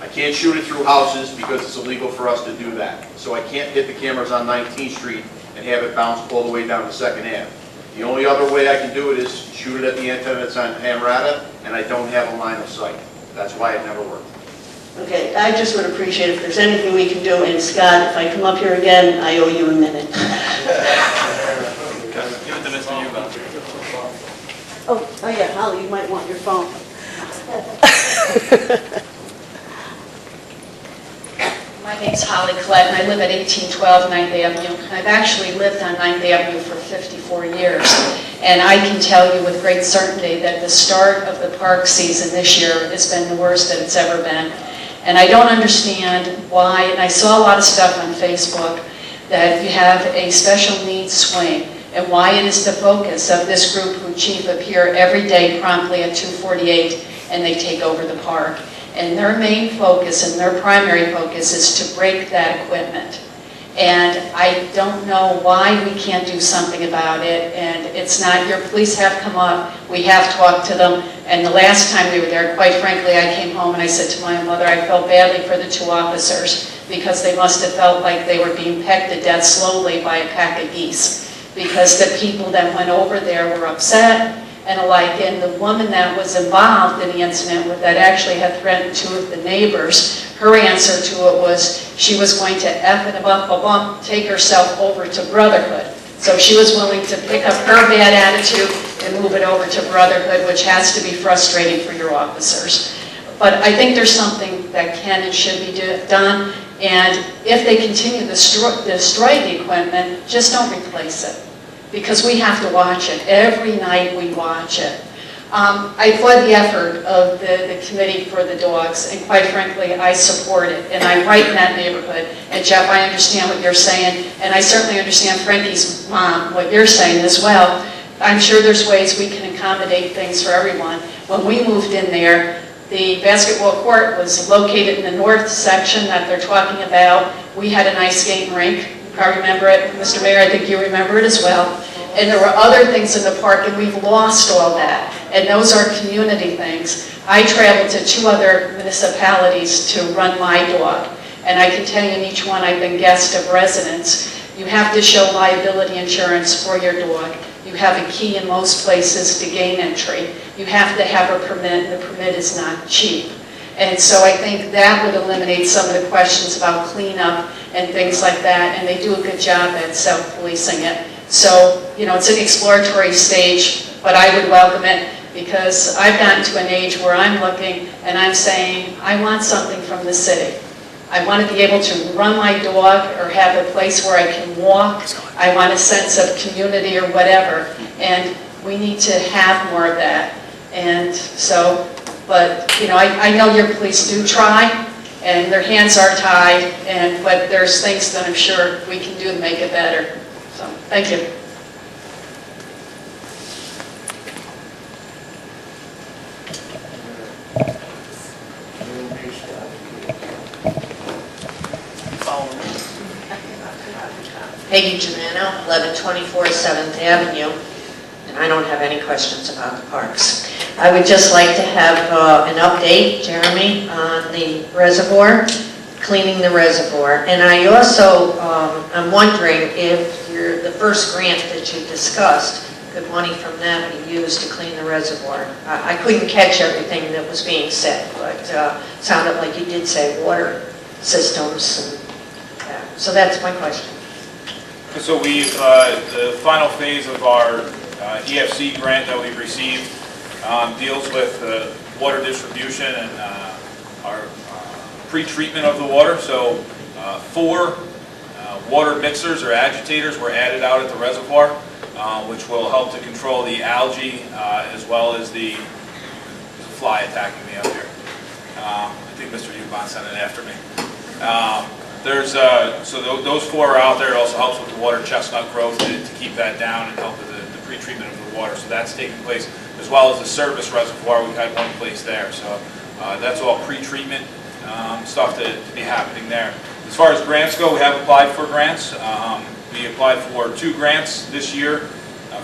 I can't shoot it through houses because it's illegal for us to do that. So I can't hit the cameras on 19th Street and have it bounce all the way down to 2nd Ave. The only other way I can do it is shoot it at the antenna that's on Hamrata, and I don't have a line of sight. That's why it never worked. Okay, I just would appreciate if there's anything we can do, and Scott, if I come up here again, I owe you a minute. Give it to Mr. Eubank. Oh yeah, Holly, you might want your phone. My name's Holly Collette, and I live at 1812 9th Avenue. I've actually lived on 9th Avenue for 54 years, and I can tell you with great certainty that the start of the park season this year has been the worst that it's ever been. And I don't understand why, and I saw a lot of stuff on Facebook, that you have a special needs swing, and why it is the focus of this group who chief appear every day promptly at 2:48, and they take over the park. And their main focus and their primary focus is to break that equipment. And I don't know why we can't do something about it. And it's not, your police have come up, we have talked to them. And the last time we were there, quite frankly, I came home and I said to my mother, I felt badly for the 2 officers because they must have felt like they were being pecked to death slowly by a pack of geese. Because the people that went over there were upset and alike, and the woman that was involved in the incident that actually had threatened 2 of the neighbors, her answer to it was she was going to F it up, take herself over to Brotherhood. So she was willing to pick up her bad attitude and move it over to Brotherhood, which has to be frustrating for your officers. But I think there's something that can and should be done, and if they continue to destroy the equipment, just don't replace it. Because we have to watch it. Every night we watch it. I applaud the effort of the committee for the dogs, and quite frankly, I support it. And I'm right in that neighborhood. And Jeff, I understand what you're saying, and I certainly understand Frankie's mom, what you're saying as well. I'm sure there's ways we can accommodate things for everyone. When we moved in there, the basketball court was located in the north section that they're talking about. We had an ice skating rink. I remember it, Mr. Mayor, I think you remember it as well. And there were other things in the park, and we've lost all that. And those are community things. I traveled to 2 other municipalities to run my dog. And I can tell you in each one I've been guest of residents. You have to show liability insurance for your dog. You have a key in most places to gain entry. You have to have a permit, and the permit is not cheap. And so I think that would eliminate some of the questions about cleanup and things like that, and they do a good job at self-policing it. So, you know, it's an exploratory stage, but I would welcome it because I've gotten to an age where I'm looking and I'm saying, I want something from the city. I want to be able to run my dog or have a place where I can walk. I want a sense of community or whatever, and we need to have more of that. And so, but, you know, I know your police do try, and their hands are tied, but there's things that I'm sure we can do to make it better. So, thank you. Peggy Germano, 1124 7th Avenue, and I don't have any questions about the parks. I would just like to have an update, Jeremy, on the reservoir, cleaning the reservoir. And I also, I'm wondering if the first grant that you discussed, could money from that be used to clean the reservoir? I couldn't catch everything that was being said, but it sounded like you did say water systems. And, so that's my question. So we've, the final phase of our EFC grant that we've received deals with water distribution and our pre-treatment of the water. So 4 water mixers or agitators were added out at the reservoir, which will help to control the algae as well as the fly attacking me up here. I think Mr. Eubank sent it after me. So those 4 are out there. It also helps with the water chestnut growth to keep that down and help with the pre-treatment of the water. So that's taking place, as well as the service reservoir. We've had one place there. So that's all pre-treatment stuff to be happening there. As far as grants go, we have applied for grants. We applied for 2 grants this year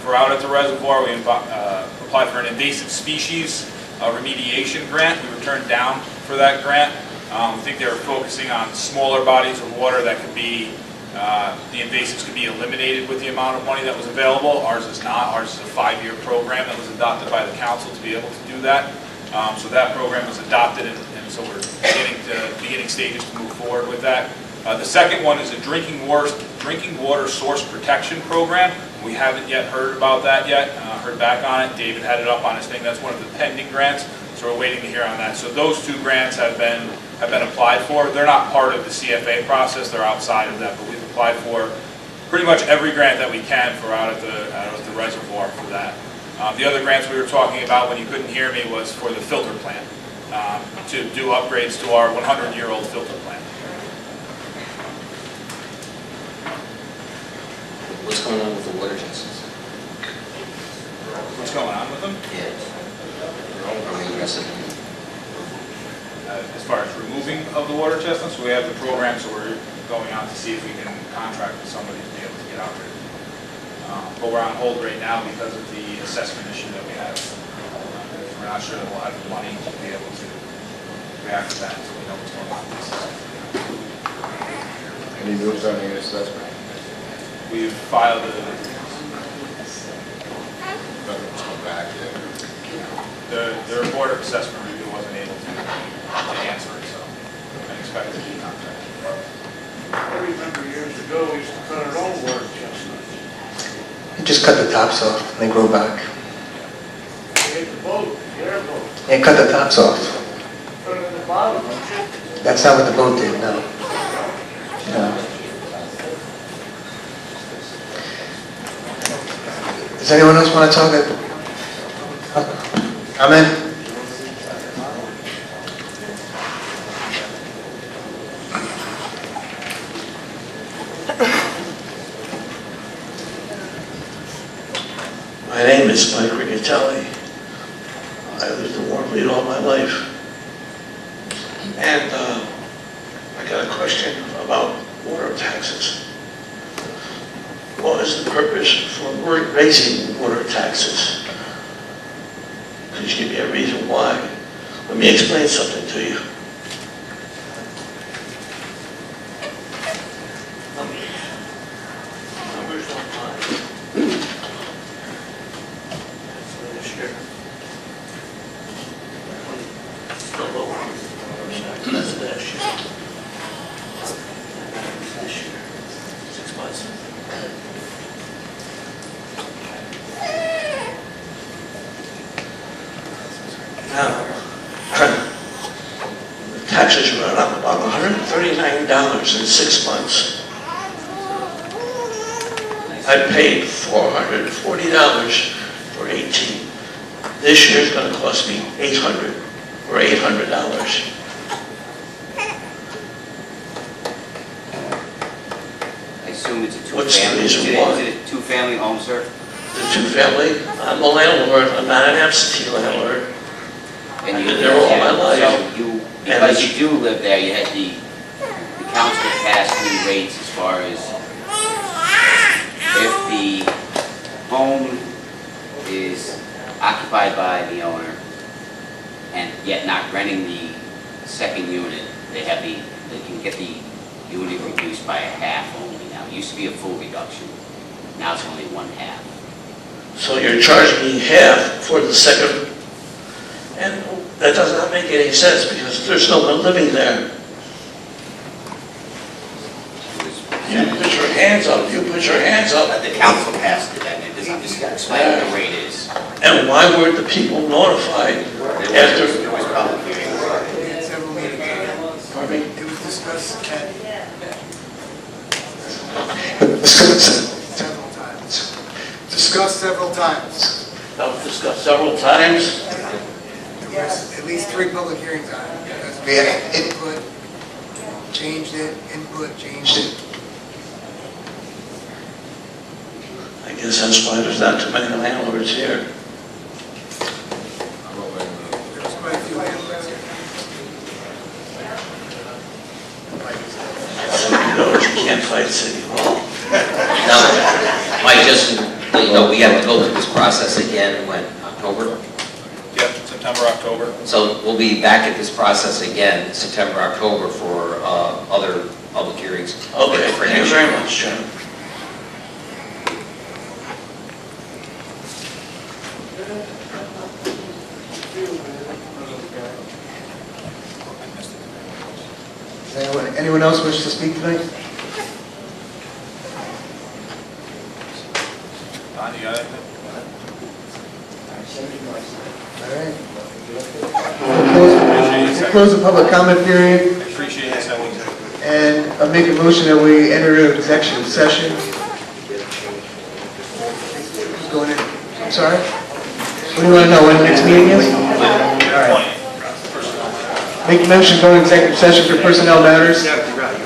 for out at the reservoir. We applied for an invasive species remediation grant. We were turned down for that grant. I think they were focusing on smaller bodies of water that could be, the invasives could be eliminated with the amount of money that was available. Ours is not. Ours is a 5-year program that was adopted by the council to be able to do that. So that program was adopted, and so we're getting to beginning stages to move forward with that. The second one is a drinking water source protection program. We haven't yet heard about that yet, heard back on it. David had it up on his thing. That's one of the pending grants, so we're waiting to hear on that. So those 2 grants have been applied for. They're not part of the CFA process. They're outside of that, but we've applied for pretty much every grant that we can for out at the reservoir for that. The other grants we were talking about when you couldn't hear me was for the filter plant, to do upgrades to our 100-year-old filter plant. What's going on with the water justice? What's going on with them? Yeah. Are we aggressive? As far as removing of the water chestnuts, we have the program, so we're going out to see if we can contract with somebody to be able to get out there. But we're on hold right now because of the assessment issue that we have. We're not sure that we'll have the money to be able to react to that until we know what's going on with this. Any news on the assessment? We've filed a... Nothing's come back yet. The report of assessment review wasn't able to answer it, so I expect it to be contacted. I remember years ago, we used to cut our own water chestnuts. You just cut the tops off and they grow back. We hit the boat, the airboat, And cut the tops off. put it in the bottom, don't you? That's not what the boat did, no. No. Does anyone else want to talk? Comment? My name is Mike Riccatelli. I lived in Warmlead all my life. And I got a question about water taxes. What is the purpose for raising water taxes? Could you give me a reason why? Let me explain something to you. Numbers don't lie. This year. The low one. That's last year. This year. 6 months. Now, the taxes run up about $139 in 6 months. I paid $440 for 18. This year's going to cost me $800 or $800. I assume it's a What's the two-family. reason Is why? it a two-family home, sir? The 2-family, I'm a landlord, I'm not an absentee landlord. And I've you been there all my life. So you, because you do live there, you had the council pass new rates as far as if the home is occupied by the owner and yet not renting the second unit, they can get the unit reduced by a half only now. It used to be a full reduction. Now it's only 1/2. So you're charging me half for the second, and that does not make any sense because there's no one living there. You put your hands up, you put your hands up. The council passed it, and it doesn't just explain what the rate is. And why weren't the people notified after? There was public hearing. We had several meetings. Pardon me? It was discussed at several times. Discussed several times. That was discussed several times. Yes, at least 3 public hearings on it. Because we had input, changed it, input, changed it. I guess that's why there's not too many landlords here. There was quite a few landlords here. outside City Hall. Now, Mike, just to let you know, we have to go through this process again, when, October? Yep, September, October. So we'll be back at this process again, September, October, for other public hearings. Okay, for thank you next very year. much, John. Does anyone else wish to speak tonight? Don, you got anything? All right. We'll close the public comment period Appreciate it, so and I'll make a motion that we enter into executive session. Who's going in? I'm sorry? What do you want to know, when the next meeting is? All right. Make a motion, go into executive session for personnel matters.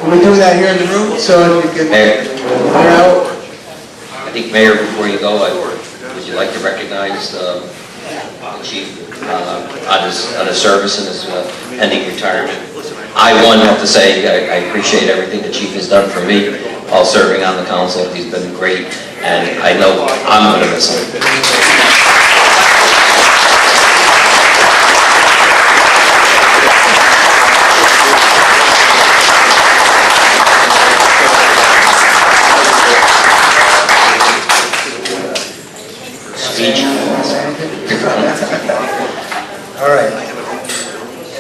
We'll be doing that here in the room, so if you can clear out. I think, Mayor, before you go, would you like to recognize the chief on his service and his pending retirement? I, have to say, I appreciate everything the chief has done for me while serving on the council. He's been great, and I know I'm going to miss him. Speech. All right.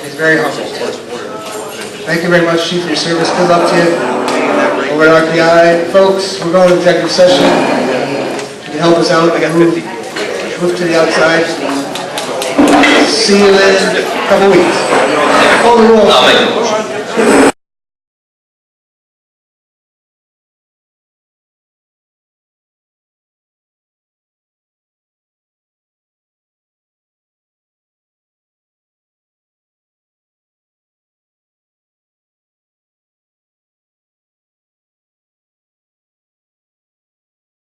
He's very humble. Thank you very much, Chief, for your service. Good luck to you over at RPI. Folks, we're going to executive session. You can help us out. Move to the outside. See you in a couple weeks. Call the roll. I'll make a motion.